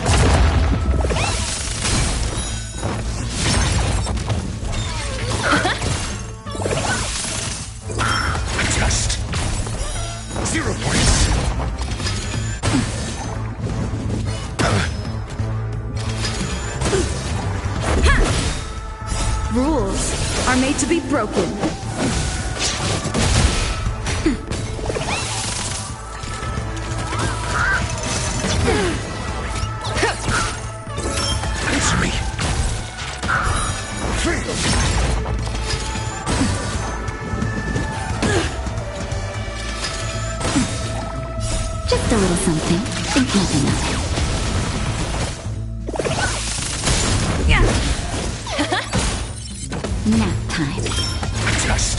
Just. 0 points. Rules are made to be broken. Answer me. Freedom! Just a little something. Think nothing of it. Nap time. Just.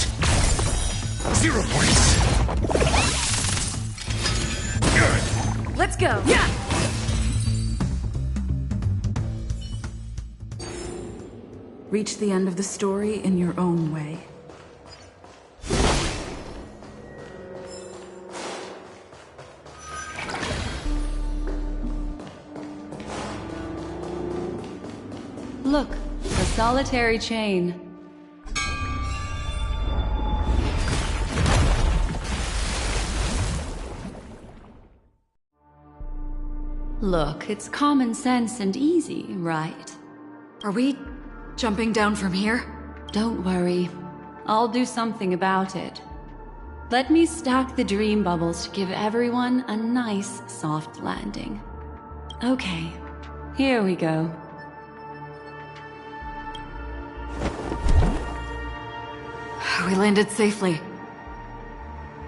0 points. Good. Let's go. Reach the end of the story in your own way. Look, a solitary chain. Look, it's common sense and easy, right? Are we jumping down from here? Don't worry. I'll do something about it. Let me stack the dream bubbles to give everyone a nice, soft landing. Okay, here we go. We landed safely.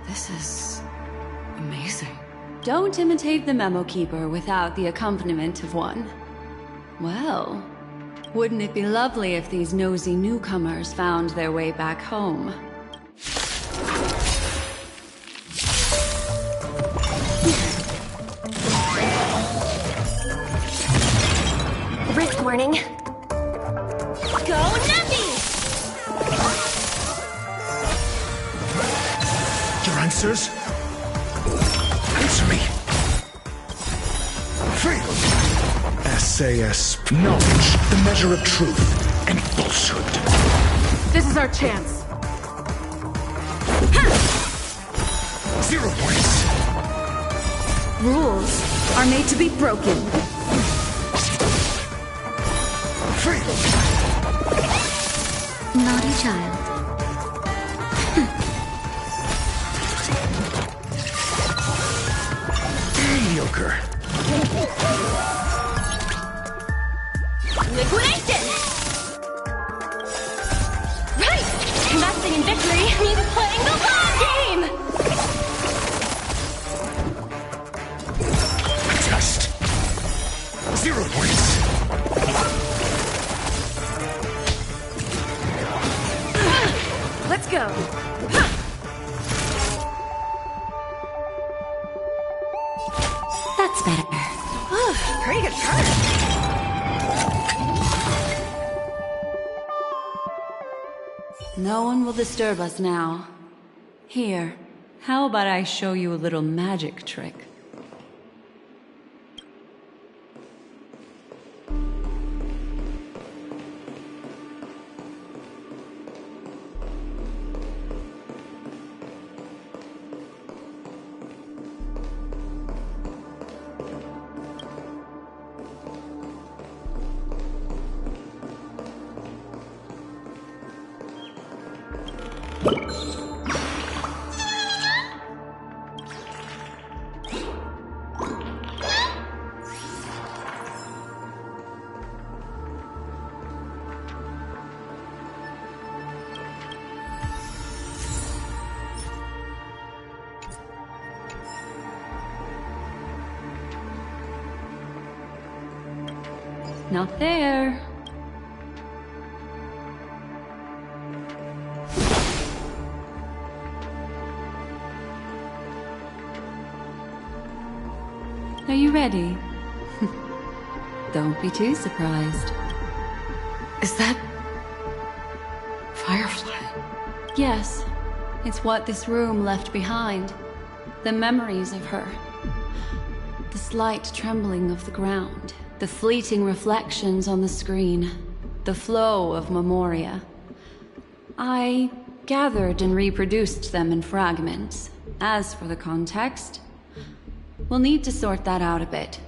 This is amazing. Don't imitate the Memo Keeper without the accompaniment of one. Well, wouldn't it be lovely if these nosy newcomers found their way back home? Risk warning. Go Nappy! Your answers? Answer me. Freedom. SAS. Knowledge, the measure of truth and falsehood. This is our chance. 0 points. Rules are made to be broken. Freedom. Naughty child. Mediocre. Liquidation! Right! Investing in victory means playing the long game! Just. 0 points. Let's go. That's better. Pretty good card. No one will disturb us now. Here, how about I show you a little magic trick? Not there. Are you ready? Don't be too surprised. Is that... Firefly? Yes, it's what this room left behind. The memories of her. The slight trembling of the ground. The fleeting reflections on the screen. The flow of memoria. I gathered and reproduced them in fragments. As for the context, we'll need to sort that out a bit.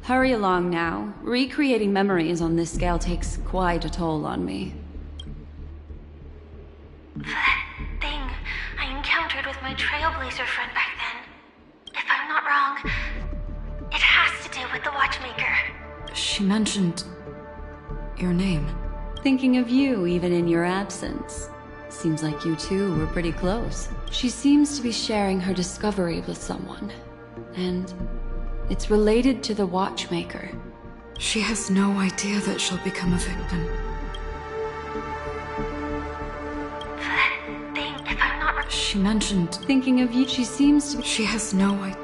Hurry along now. Recreating memories on this scale takes quite a toll on me. That thing I encountered with my Trailblazer friend back then. If I'm not wrong, it has to do with the Watchmaker. She mentioned... your name. Thinking of you even in your absence. Seems like you two were pretty close. She seems to be sharing her discovery with someone. And it's related to the Watchmaker. She has no idea that she'll become a victim. That thing, if I'm not wrong... She mentioned... Thinking of you, she seems to be... She has no idea.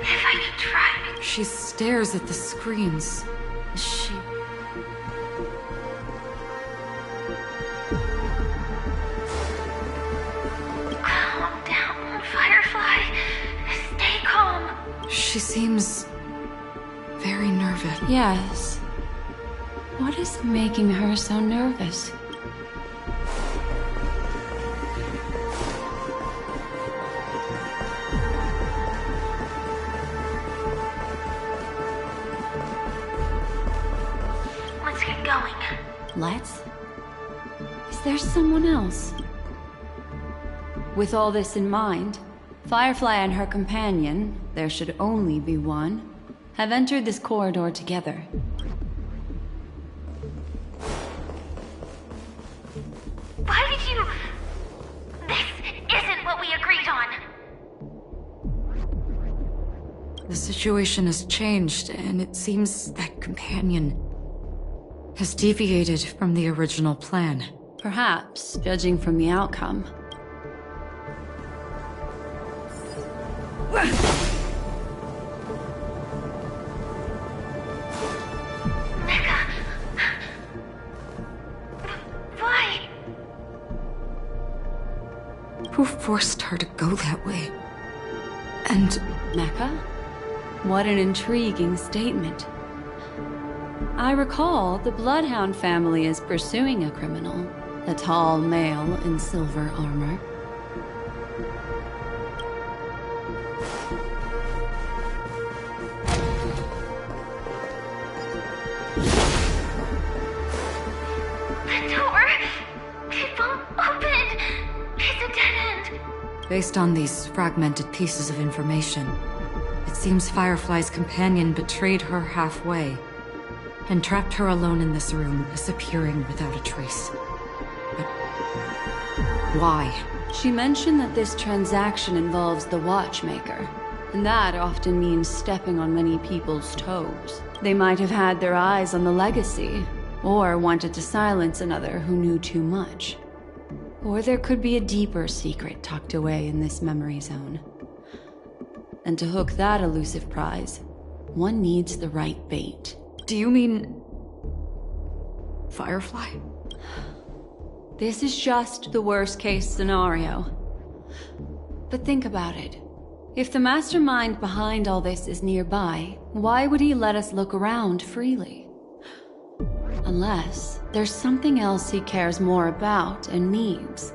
If I could try... She stares at the screens. She... Calm down, Firefly. Stay calm. She seems... very nervous. Yes. What is making her so nervous? Let's get going. Let's? Is there someone else? With all this in mind, Firefly and her companion, there should only be one, have entered this corridor together. Why did you... This isn't what we agreed on. The situation has changed, and it seems that companion has deviated from the original plan. Perhaps, judging from the outcome. Mecca... Why? Who forced her to go that way? And... Mecca? What an intriguing statement. I recall the Bloodhound family is pursuing a criminal, a tall male in silver armor. The door... It won't open. It's a dead end. based on these fragmented pieces of information, it seems Firefly's companion betrayed her halfway and trapped her alone in this room, disappearing without a trace. But why? She mentioned that this transaction involves the Watchmaker, and that often means stepping on many people's toes. They might have had their eyes on the legacy, or wanted to silence another who knew too much. Or there could be a deeper secret tucked away in this memory zone. And to hook that elusive prize, one needs the right bait. Do you mean... Firefly? This is just the worst-case scenario. But think about it. If the mastermind behind all this is nearby, why would he let us look around freely? Unless there's something else he cares more about and needs.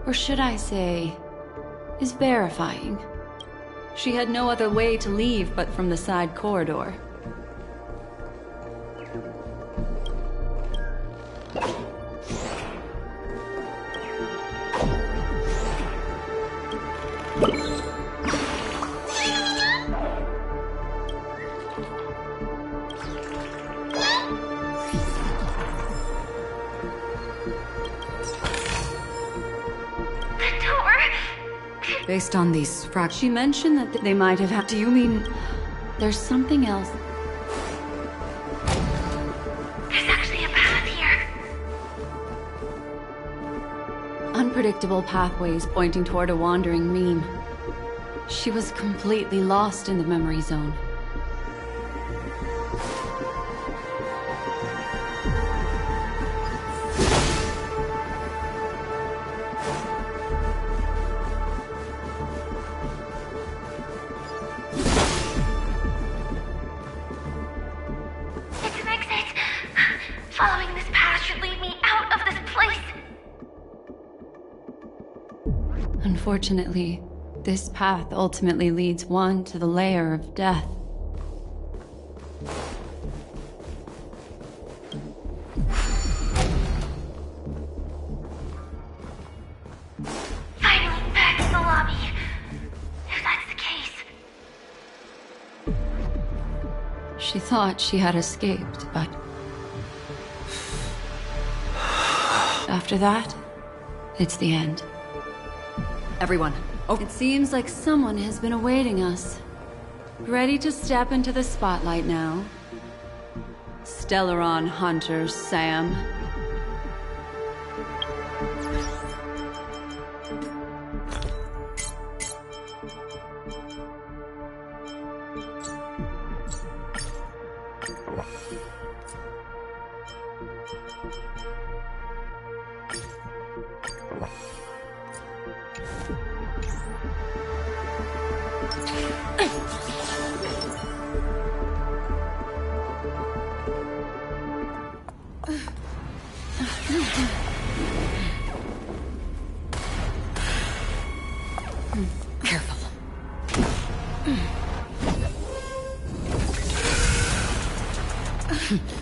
Or should I say, is verifying. She had no other way to leave but from the side corridor. Based on these She mentioned that they might have had... Do you mean... There's something else. There's actually a path here. Unpredictable pathways pointing toward a wandering meme. She was completely lost in the memory zone. It's an exit. Following this path should lead me out of this place. Unfortunately, this path ultimately leads one to the lair of death. Finally back in the lobby. If that's the case. She thought she had escaped, but... after that, it's the end. Everyone, It seems like someone has been awaiting us. Ready to step into the spotlight now. Stellaron Hunter Sam. careful.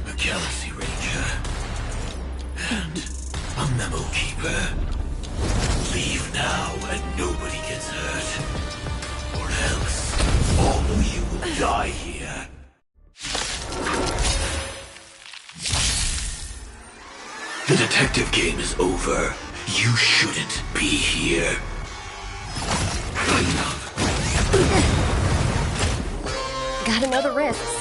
A Galaxy Ranger. And a Memo Keeper. Leave now and nobody gets hurt. Or else, all of you will die here. The detective game is over. You shouldn't be here. Clean up. Gotta know the risks.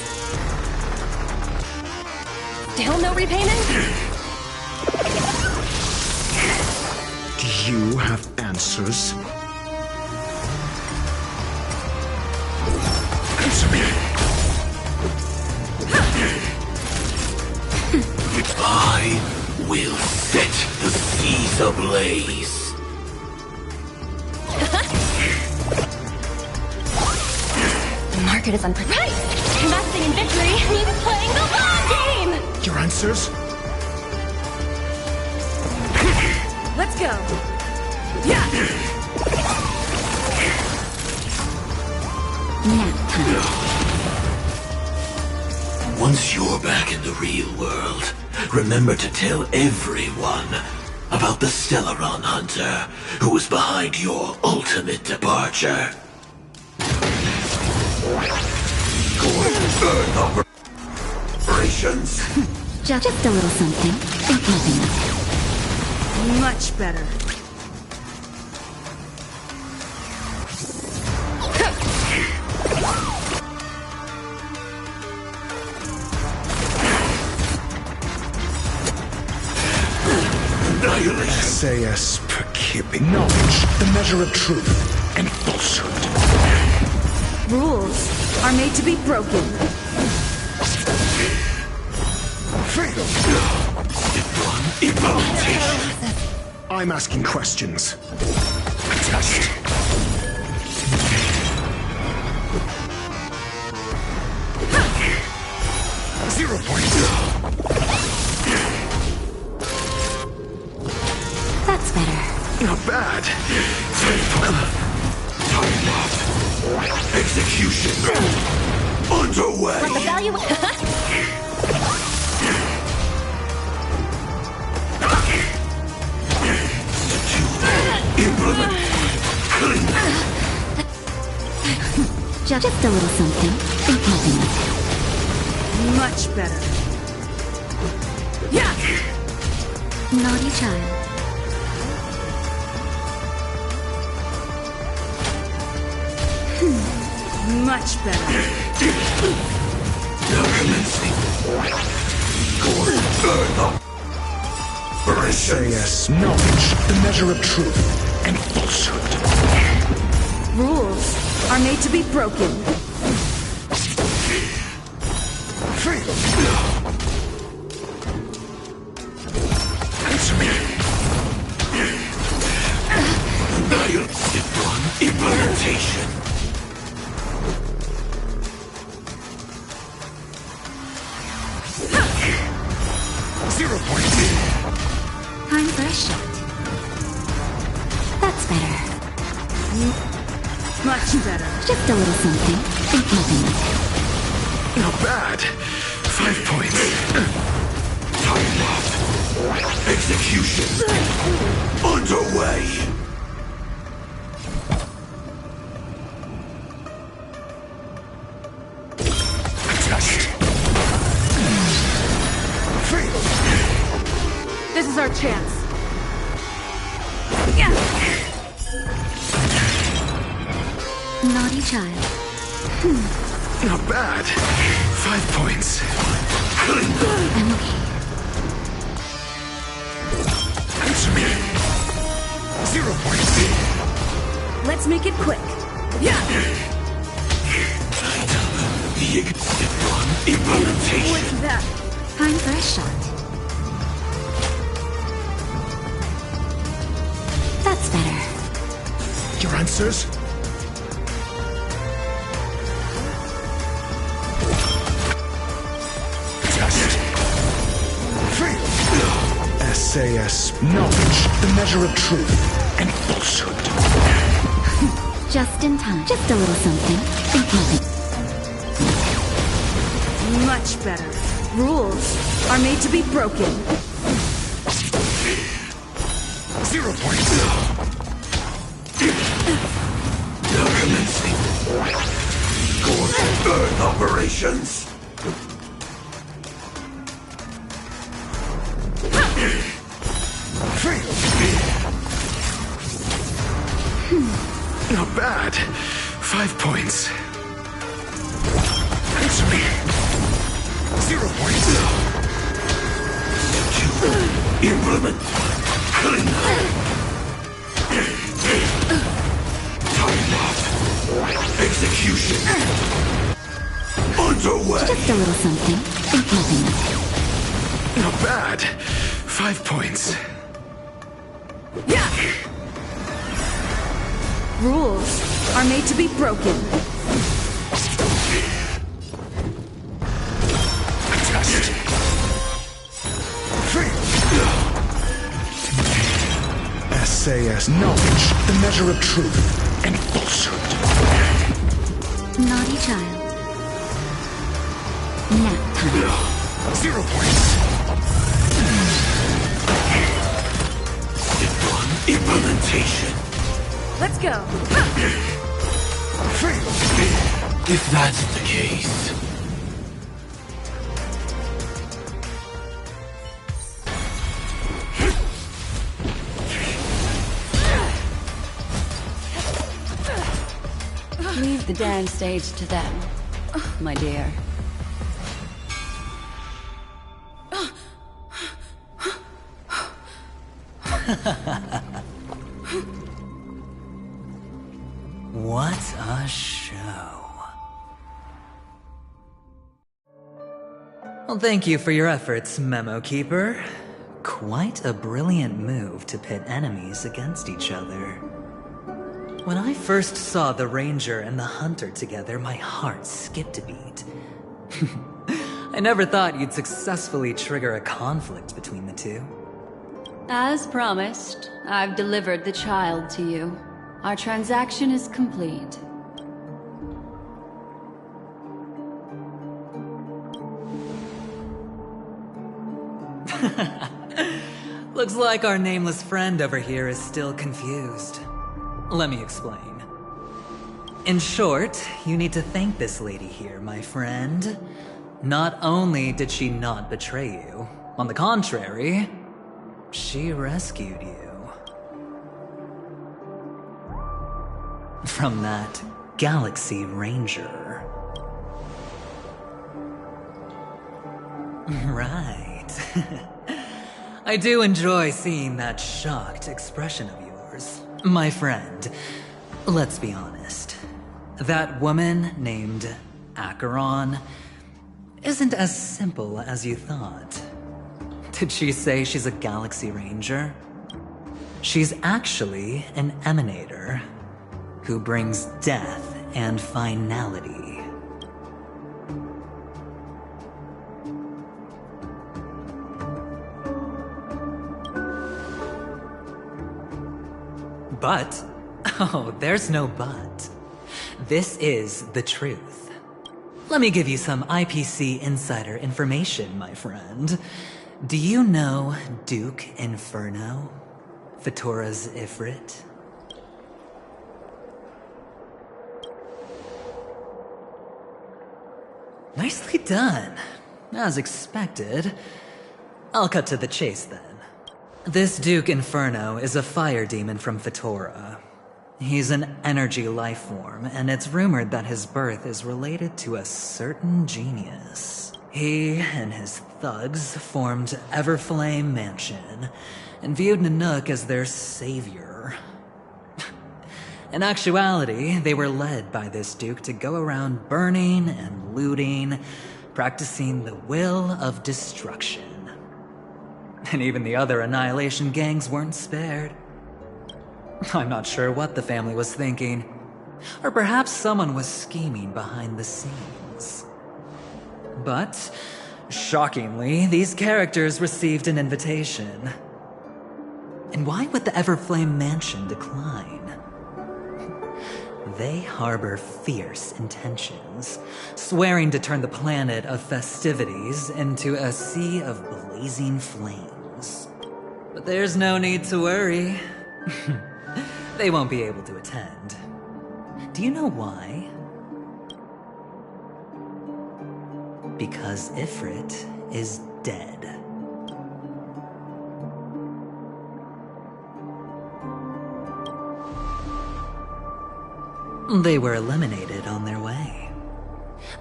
Still no repayment? Do you have answers? Answer me! I will set the seas ablaze. The market is unpredictable. Right! Investing in victory means playing the long game! Your answers? Let's go! Yeah! Nap time. Once you're back in the real world, remember to tell everyone about the Stellaron Hunter who was behind your ultimate departure. Earth operations. Just a little something. Think nothing of it. Much better. Annihilation. SAS Perkippi. Knowledge, the measure of truth and falsehood. Rules are made to be broken. Fatal. Implementation. I'm asking questions. A test. Zero points. That's better. Not bad. Time up. Execution. Underway. The value. Implement. Clean. Just a little something. Think nothing of it. Much better. Yeah! Naughty child. Much better. Now commencing. Core Earth operations. SAS, knowledge, the measure of truth and falsehood. Rules are made to be broken. Answer me. Implementation. 0 points. Time for a shot. That's better. Much better. Just a little something. Think nothing of it. Not bad. 5 points. Time up. Execution. Underway. This is our chance. Naughty child. Not bad. 5 points. I'm okay. Answer me. 0 points. Let's make it quick. Implementation. What's that? Time for a shot. That's better. Your answers? Test. Fail. SAS, knowledge, the measure of truth and falsehood. Just in time. Just a little something. Think nothing. Much better. Rules are made to be broken. 0 points. Now commencing. Core Earth operations. Fail. Not bad. 5 points. Answer me. 0 points. Implement. Time up. Execution. Underway. Just a little something. Think nothing of it. Not bad. 5 points. Rules are made to be broken. Test. Fail. SAS, knowledge, the measure of truth and falsehood. Naughty child. Nap time. 0 points. Implementation. Let's go. Fail. If that's the case. Leave the dance stage to them, my dear. What a show. Well, thank you for your efforts, Memo Keeper. Quite a brilliant move to pit enemies against each other. When I first saw the Ranger and the Hunter together, my heart skipped a beat. I never thought you'd successfully trigger a conflict between the two. As promised, I've delivered the child to you. Our transaction is complete. Looks like our nameless friend over here is still confused. Let me explain. In short, you need to thank this lady here, my friend. Not only did she not betray you, on the contrary, she rescued you. From that Galaxy Ranger. Right. I do enjoy seeing that shocked expression of yours. My friend, let's be honest. That woman named Acheron isn't as simple as you thought. Did she say she's a Galaxy Ranger? She's actually an emanator who brings death and finality. But, oh, there's no but. This is the truth. Let me give you some IPC insider information, my friend. Do you know Duke Inferno? Fatora's Ifrit? Nicely done. As expected. I'll cut to the chase then. This Duke Inferno is a fire demon from Fatora. He's an energy life form, and it's rumored that his birth is related to a certain genius. He and his thugs formed Everflame Mansion, and viewed Nanook as their savior. In actuality, they were led by this Duke to go around burning and looting, practicing the will of destruction. And even the other Annihilation gangs weren't spared. I'm not sure what the family was thinking. Or perhaps someone was scheming behind the scenes. But, shockingly, these characters received an invitation. And why would the Everflame Mansion decline? They harbor fierce intentions, swearing to turn the planet of festivities into a sea of blazing flames. But there's no need to worry. They won't be able to attend. Do you know why? Because Ifrit is dead. They were eliminated on their way.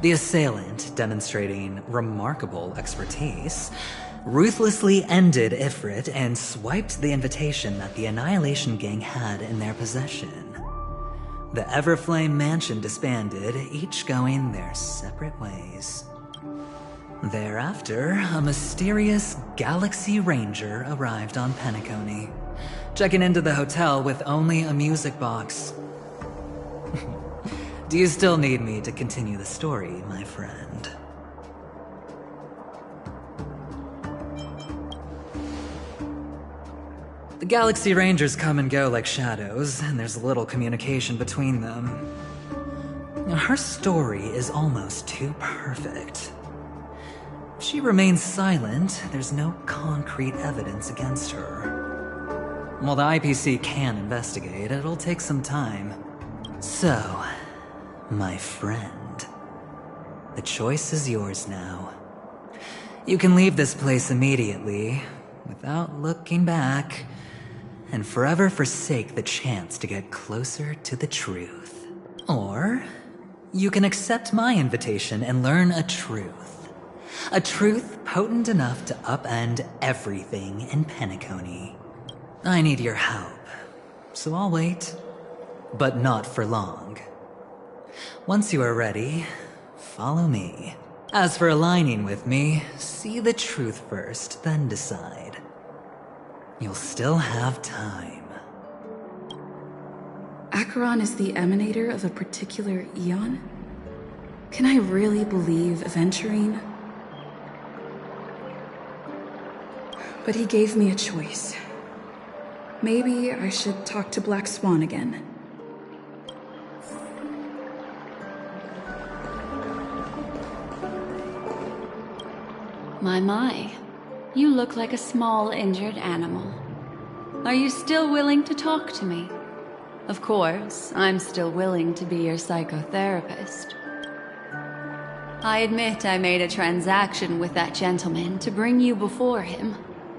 The assailant, demonstrating remarkable expertise, ruthlessly ended Ifrit and swiped the invitation that the Annihilation Gang had in their possession. The Everflame Mansion disbanded, each going their separate ways. Thereafter, a mysterious Galaxy Ranger arrived on Penacony, checking into the hotel with only a music box. Do you still need me to continue the story, my friend? The Galaxy Rangers come and go like shadows, and there's little communication between them. Her story is almost too perfect. If she remains silent, there's no concrete evidence against her. While the IPC can investigate, it'll take some time. So, my friend, the choice is yours now. You can leave this place immediately, without looking back, and forever forsake the chance to get closer to the truth. Or, you can accept my invitation and learn a truth. A truth potent enough to upend everything in Penacony. I need your help, so I'll wait. But not for long. Once you are ready, follow me. As for aligning with me, see the truth first, then decide. You'll still have time. Acheron is the emanator of a particular eon? Can I really believe Aventurine? But he gave me a choice. Maybe I should talk to Black Swan again. My. You look like a small injured animal. Are you still willing to talk to me? Of course, I'm still willing to be your psychotherapist. I admit I made a transaction with that gentleman to bring you before him,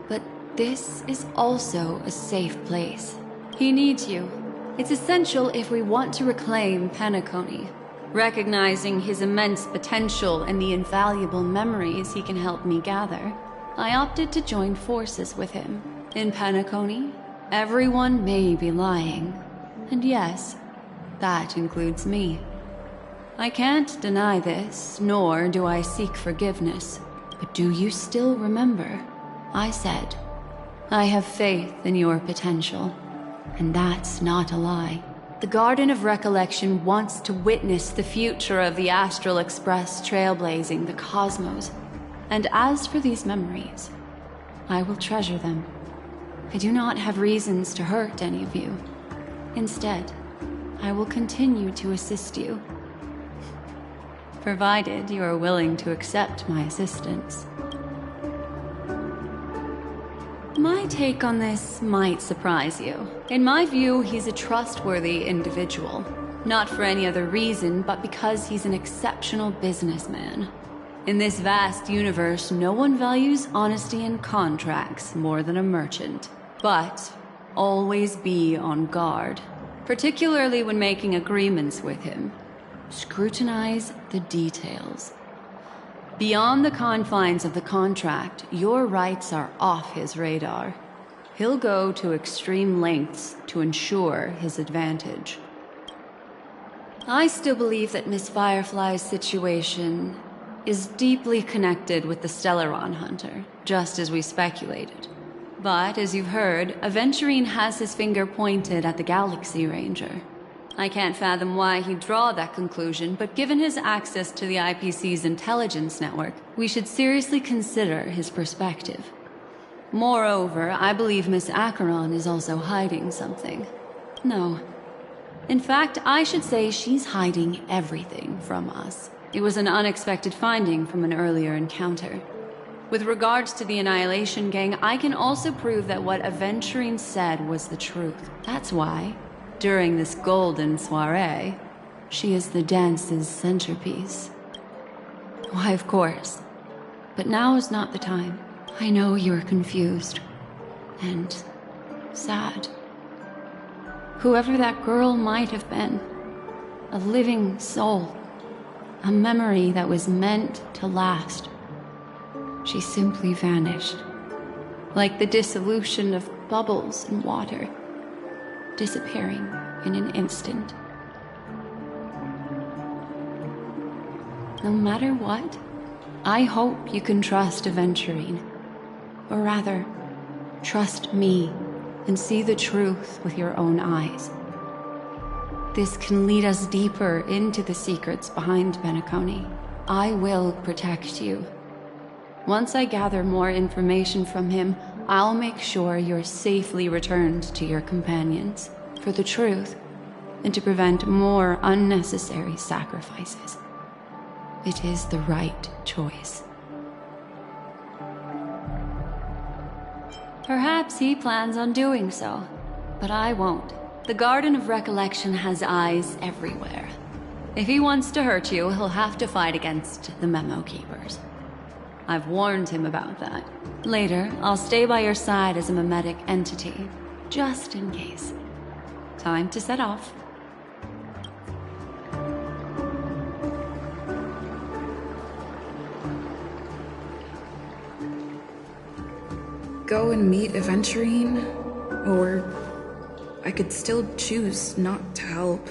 but this is also a safe place. He needs you. It's essential if we want to reclaim Penacony. Recognizing his immense potential and the invaluable memories he can help me gather, I opted to join forces with him. In Penacony, everyone may be lying. And yes, that includes me. I can't deny this, nor do I seek forgiveness. But do you still remember? I said, I have faith in your potential. And that's not a lie. The Garden of Recollection wants to witness the future of the Astral Express trailblazing the cosmos. And as for these memories, I will treasure them. I do not have reasons to hurt any of you. Instead, I will continue to assist you. Provided you are willing to accept my assistance. My take on this might surprise you. In my view, he's a trustworthy individual. Not for any other reason, but because he's an exceptional businessman. In this vast universe, no one values honesty in contracts more than a merchant. But always be on guard, particularly when making agreements with him. Scrutinize the details. Beyond the confines of the contract, your rights are off his radar. He'll go to extreme lengths to ensure his advantage. I still believe that Miss Firefly's situation is deeply connected with the Stellaron Hunter, just as we speculated. But, as you've heard, Aventurine has his finger pointed at the Galaxy Ranger. I can't fathom why he'd draw that conclusion, but given his access to the IPC's intelligence network, we should seriously consider his perspective. Moreover, I believe Miss Acheron is also hiding something. No. In fact, I should say she's hiding everything from us. It was an unexpected finding from an earlier encounter. With regards to the Annihilation Gang, I can also prove that what Aventurine said was the truth. That's why, during this golden soiree, she is the dance's centerpiece. Why, of course. But now is not the time. I know you're confused. And sad. Whoever that girl might have been. A living soul. A memory that was meant to last. She simply vanished. Like the dissolution of bubbles in water. Disappearing in an instant. No matter what, I hope you can trust Aventurine. Or rather, trust me and see the truth with your own eyes. This can lead us deeper into the secrets behind Penacony. I will protect you. Once I gather more information from him, I'll make sure you're safely returned to your companions for the truth and to prevent more unnecessary sacrifices. It is the right choice. Perhaps he plans on doing so, but I won't. The Garden of Recollection has eyes everywhere. If he wants to hurt you, he'll have to fight against the Memo Keepers. I've warned him about that. Later, I'll stay by your side as a memetic entity, just in case. Time to set off. Go and meet Aventurine, or I could still choose not to help.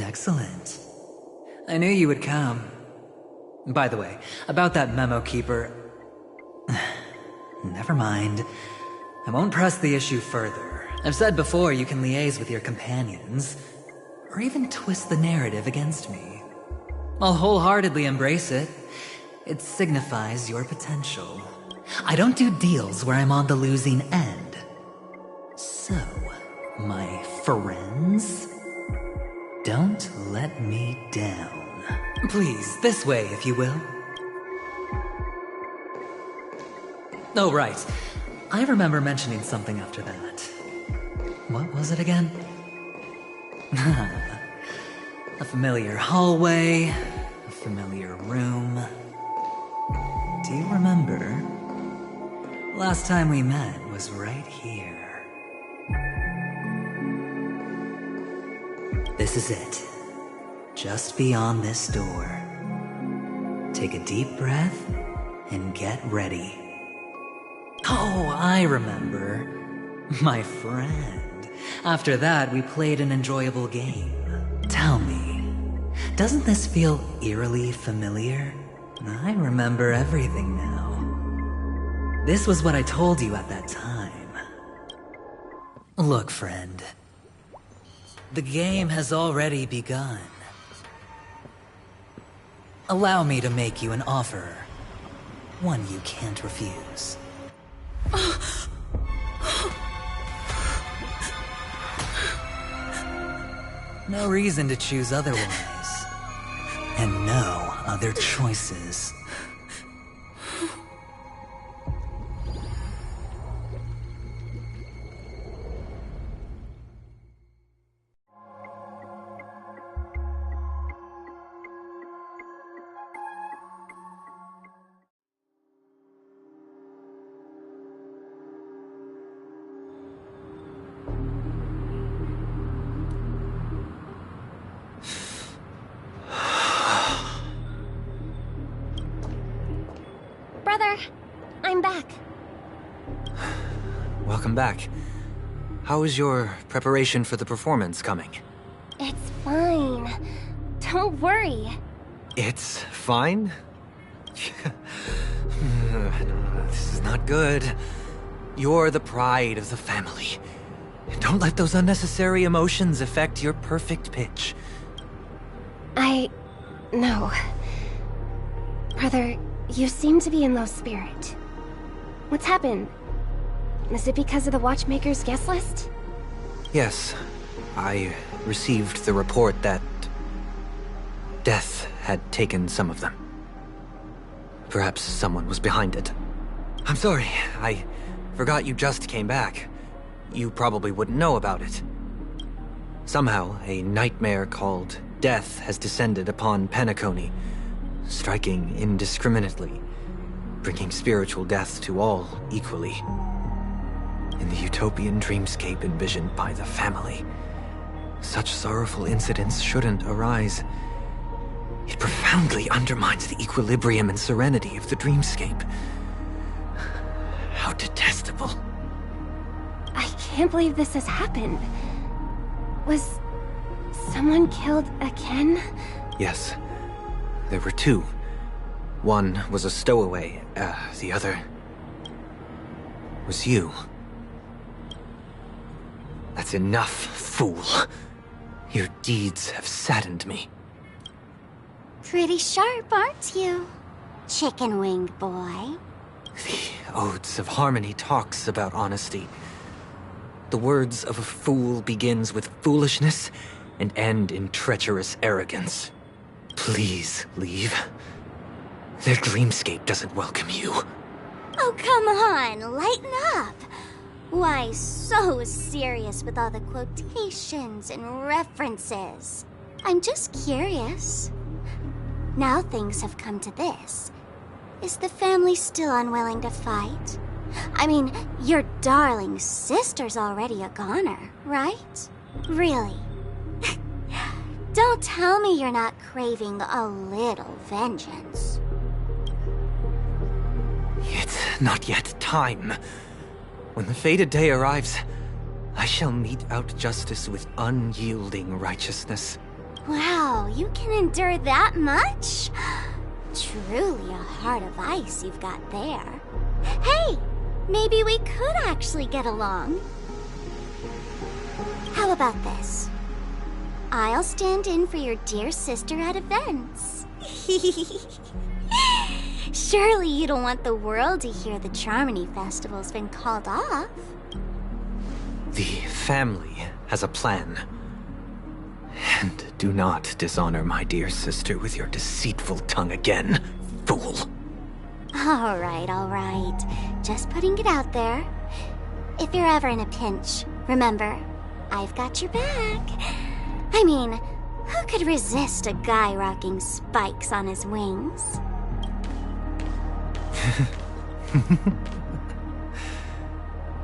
Excellent. I knew you would come. By the way, about that Memo Keeper... Never mind. I won't press the issue further. I've said before you can liaise with your companions, or even twist the narrative against me. I'll wholeheartedly embrace it. It signifies your potential. I don't do deals where I'm on the losing end. So, my friends... don't let me down. Please, this way, if you will. Oh, right. I remember mentioning something after that. What was it again? A familiar hallway, a familiar room. Do you remember? Last time we met was right here. This is it. Just beyond this door. Take a deep breath and get ready. Oh, I remember. My friend. After that, we played an enjoyable game. Tell me, doesn't this feel eerily familiar? I remember everything now. This was what I told you at that time. Look, friend. The game has already begun. Allow me to make you an offer. One you can't refuse. No reason to choose otherwise. And no other choices. Brother, I'm back. Welcome back. How is your preparation for the performance coming? It's fine. Don't worry. It's fine? This is not good. You're the pride of the family. Don't let those unnecessary emotions affect your perfect pitch. No. Brother, you seem to be in low spirit. What's happened? Is it because of the Watchmaker's guest list? Yes. I received the report that death had taken some of them. Perhaps someone was behind it. I'm sorry, I forgot you just came back. You probably wouldn't know about it. Somehow, a nightmare called death has descended upon Penacony, striking indiscriminately, bringing spiritual death to all equally. In the utopian dreamscape envisioned by the family, such sorrowful incidents shouldn't arise. It profoundly undermines the equilibrium and serenity of the dreamscape. How detestable. I can't believe this has happened. Was someone killed again? Yes. There were two. One was a stowaway. The other was you. That's enough, fool. Your deeds have saddened me. Pretty sharp, aren't you? Chicken-winged boy. The Odes of Harmony talks about honesty. The words of a fool begins with foolishness and end in treacherous arrogance. Please leave. Their dreamscape doesn't welcome you. Oh, come on, lighten up. Why so serious with all the quotations and references? I'm just curious. Now things have come to this. Is the family still unwilling to fight? I mean, your darling sister's already a goner, right? Really? Don't tell me you're not craving a little vengeance. It's not yet time. When the fated day arrives, I shall mete out justice with unyielding righteousness. Wow, you can endure that much? Truly a heart of ice you've got there. Hey, maybe we could actually get along. How about this? I'll stand in for your dear sister at events. Surely you don't want the world to hear the Charmony Festival's been called off. The family has a plan. And do not dishonor my dear sister with your deceitful tongue again, fool. All right. Just putting it out there. If you're ever in a pinch, remember, I've got your back. I mean, who could resist a guy rocking spikes on his wings?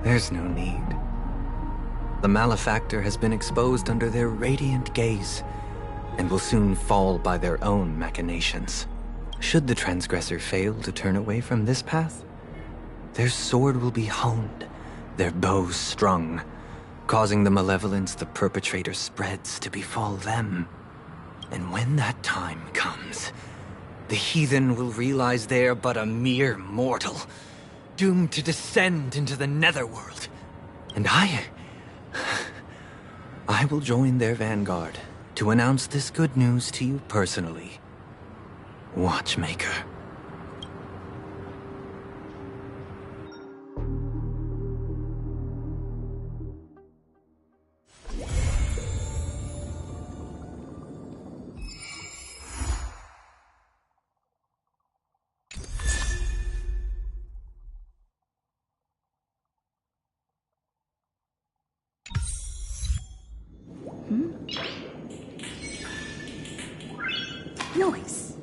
There's no need. The malefactor has been exposed under their radiant gaze, and will soon fall by their own machinations. Should the transgressor fail to turn away from this path, their sword will be honed, their bow strung, causing the malevolence the perpetrator spreads to befall them. And when that time comes, the heathen will realize they are but a mere mortal, doomed to descend into the netherworld. And I will join their vanguard to announce this good news to you personally, Watchmaker. Noise.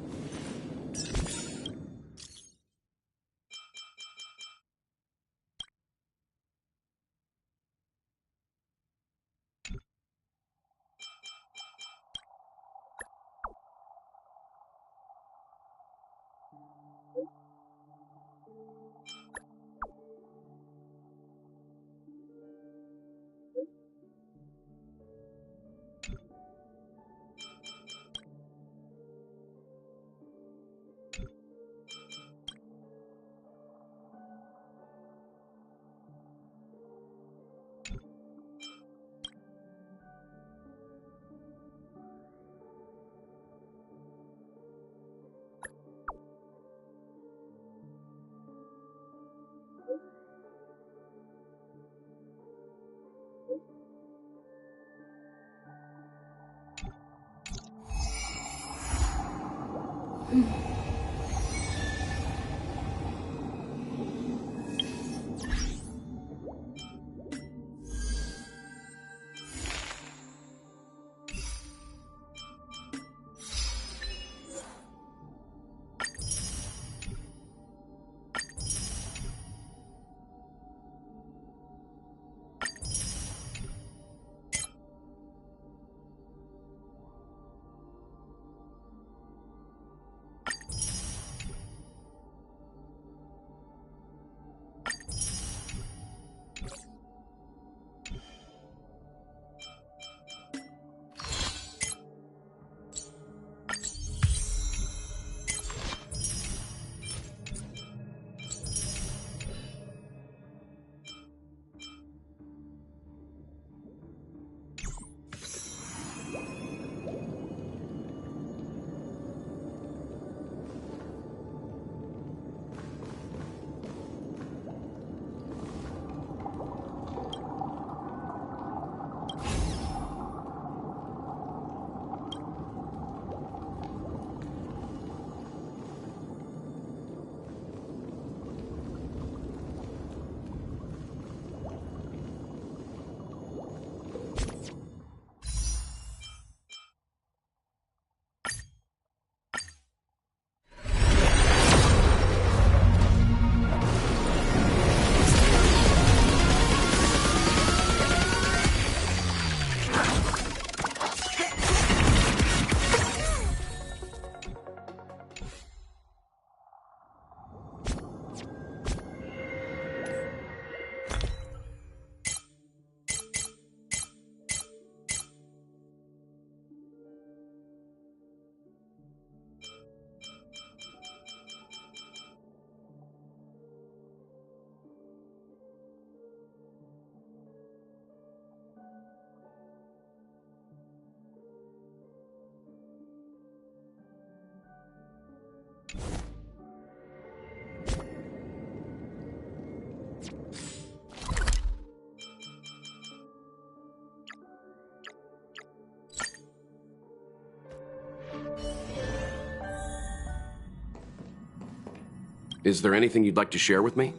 Is there anything you'd like to share with me?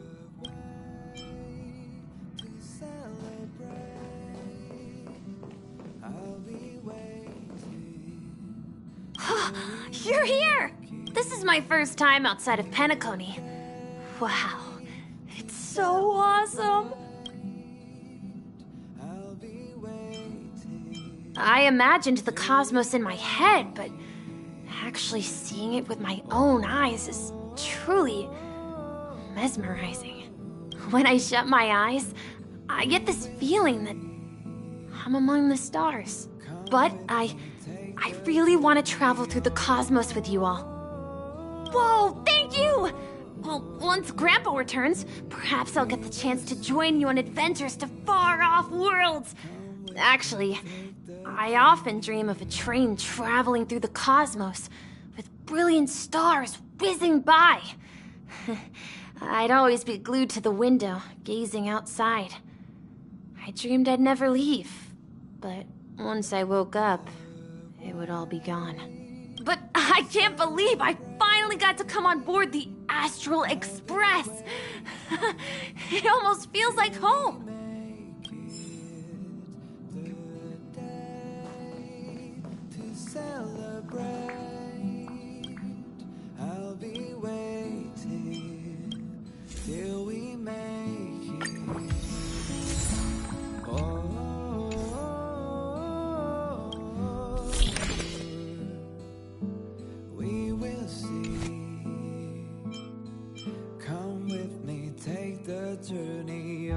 You're here! This is my first time outside of Penacony. Wow, it's so awesome! I imagined the cosmos in my head, but actually seeing it with my own eyes is truly mesmerizing. When I shut my eyes, I get this feeling that I'm among the stars. But I really want to travel through the cosmos with you all. Whoa, thank you! Well, once Grandpa returns, perhaps I'll get the chance to join you on adventures to far-off worlds. Actually, I often dream of a train traveling through the cosmos, with brilliant stars whizzing by. I'd always be glued to the window, gazing outside. I dreamed I'd never leave, but once I woke up, it would all be gone. But I can't believe I finally got to come on board the Astral Express! It almost feels like home! I'll be waiting till we make it. We will see. Come with me, take the journey.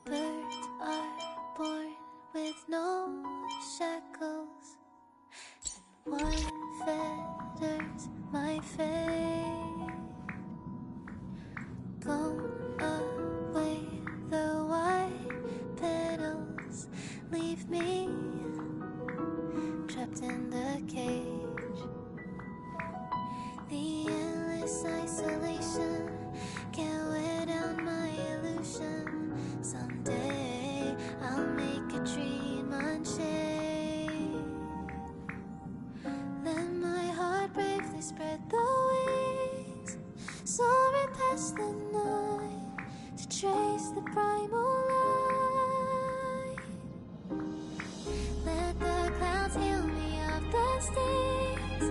Birds are born with no shackles, and one fetters my fate. Blown away, the white petals leave me trapped in the cage. The endless isolation can't wear down my illusion. Someday I'll make a dream unchained. Let my heart bravely spread the wings, soaring past the night to trace the primal light. Let the clouds heal me of the stings,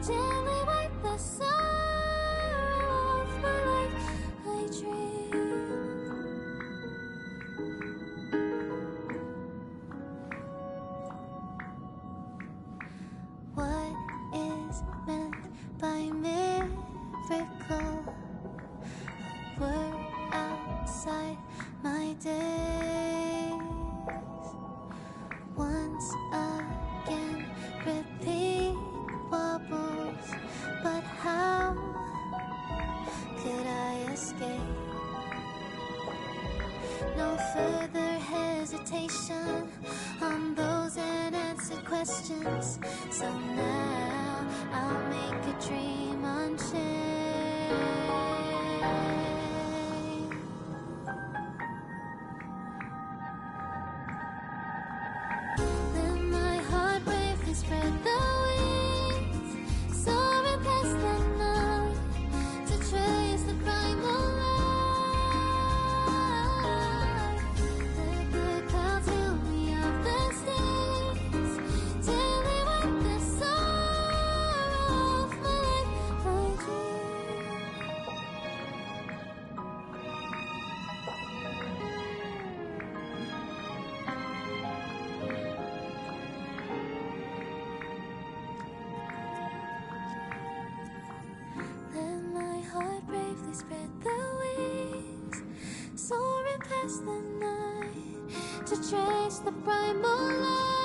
gently wipe the sorrow off my life. I dream. What is meant by miracle? A word outside my days. Once again, repeat wobbles, but how could I escape? No further hesitation on those unanswered questions. So now I'll make a dream unchained. Let my heart bravely spread the wings, soaring past the night to trace the primal light. Let the clouds fill me of the stings till they wipe the sorrow off my life, my dream. Let my heart bravely spread the wings, soaring past the night to trace the primal light.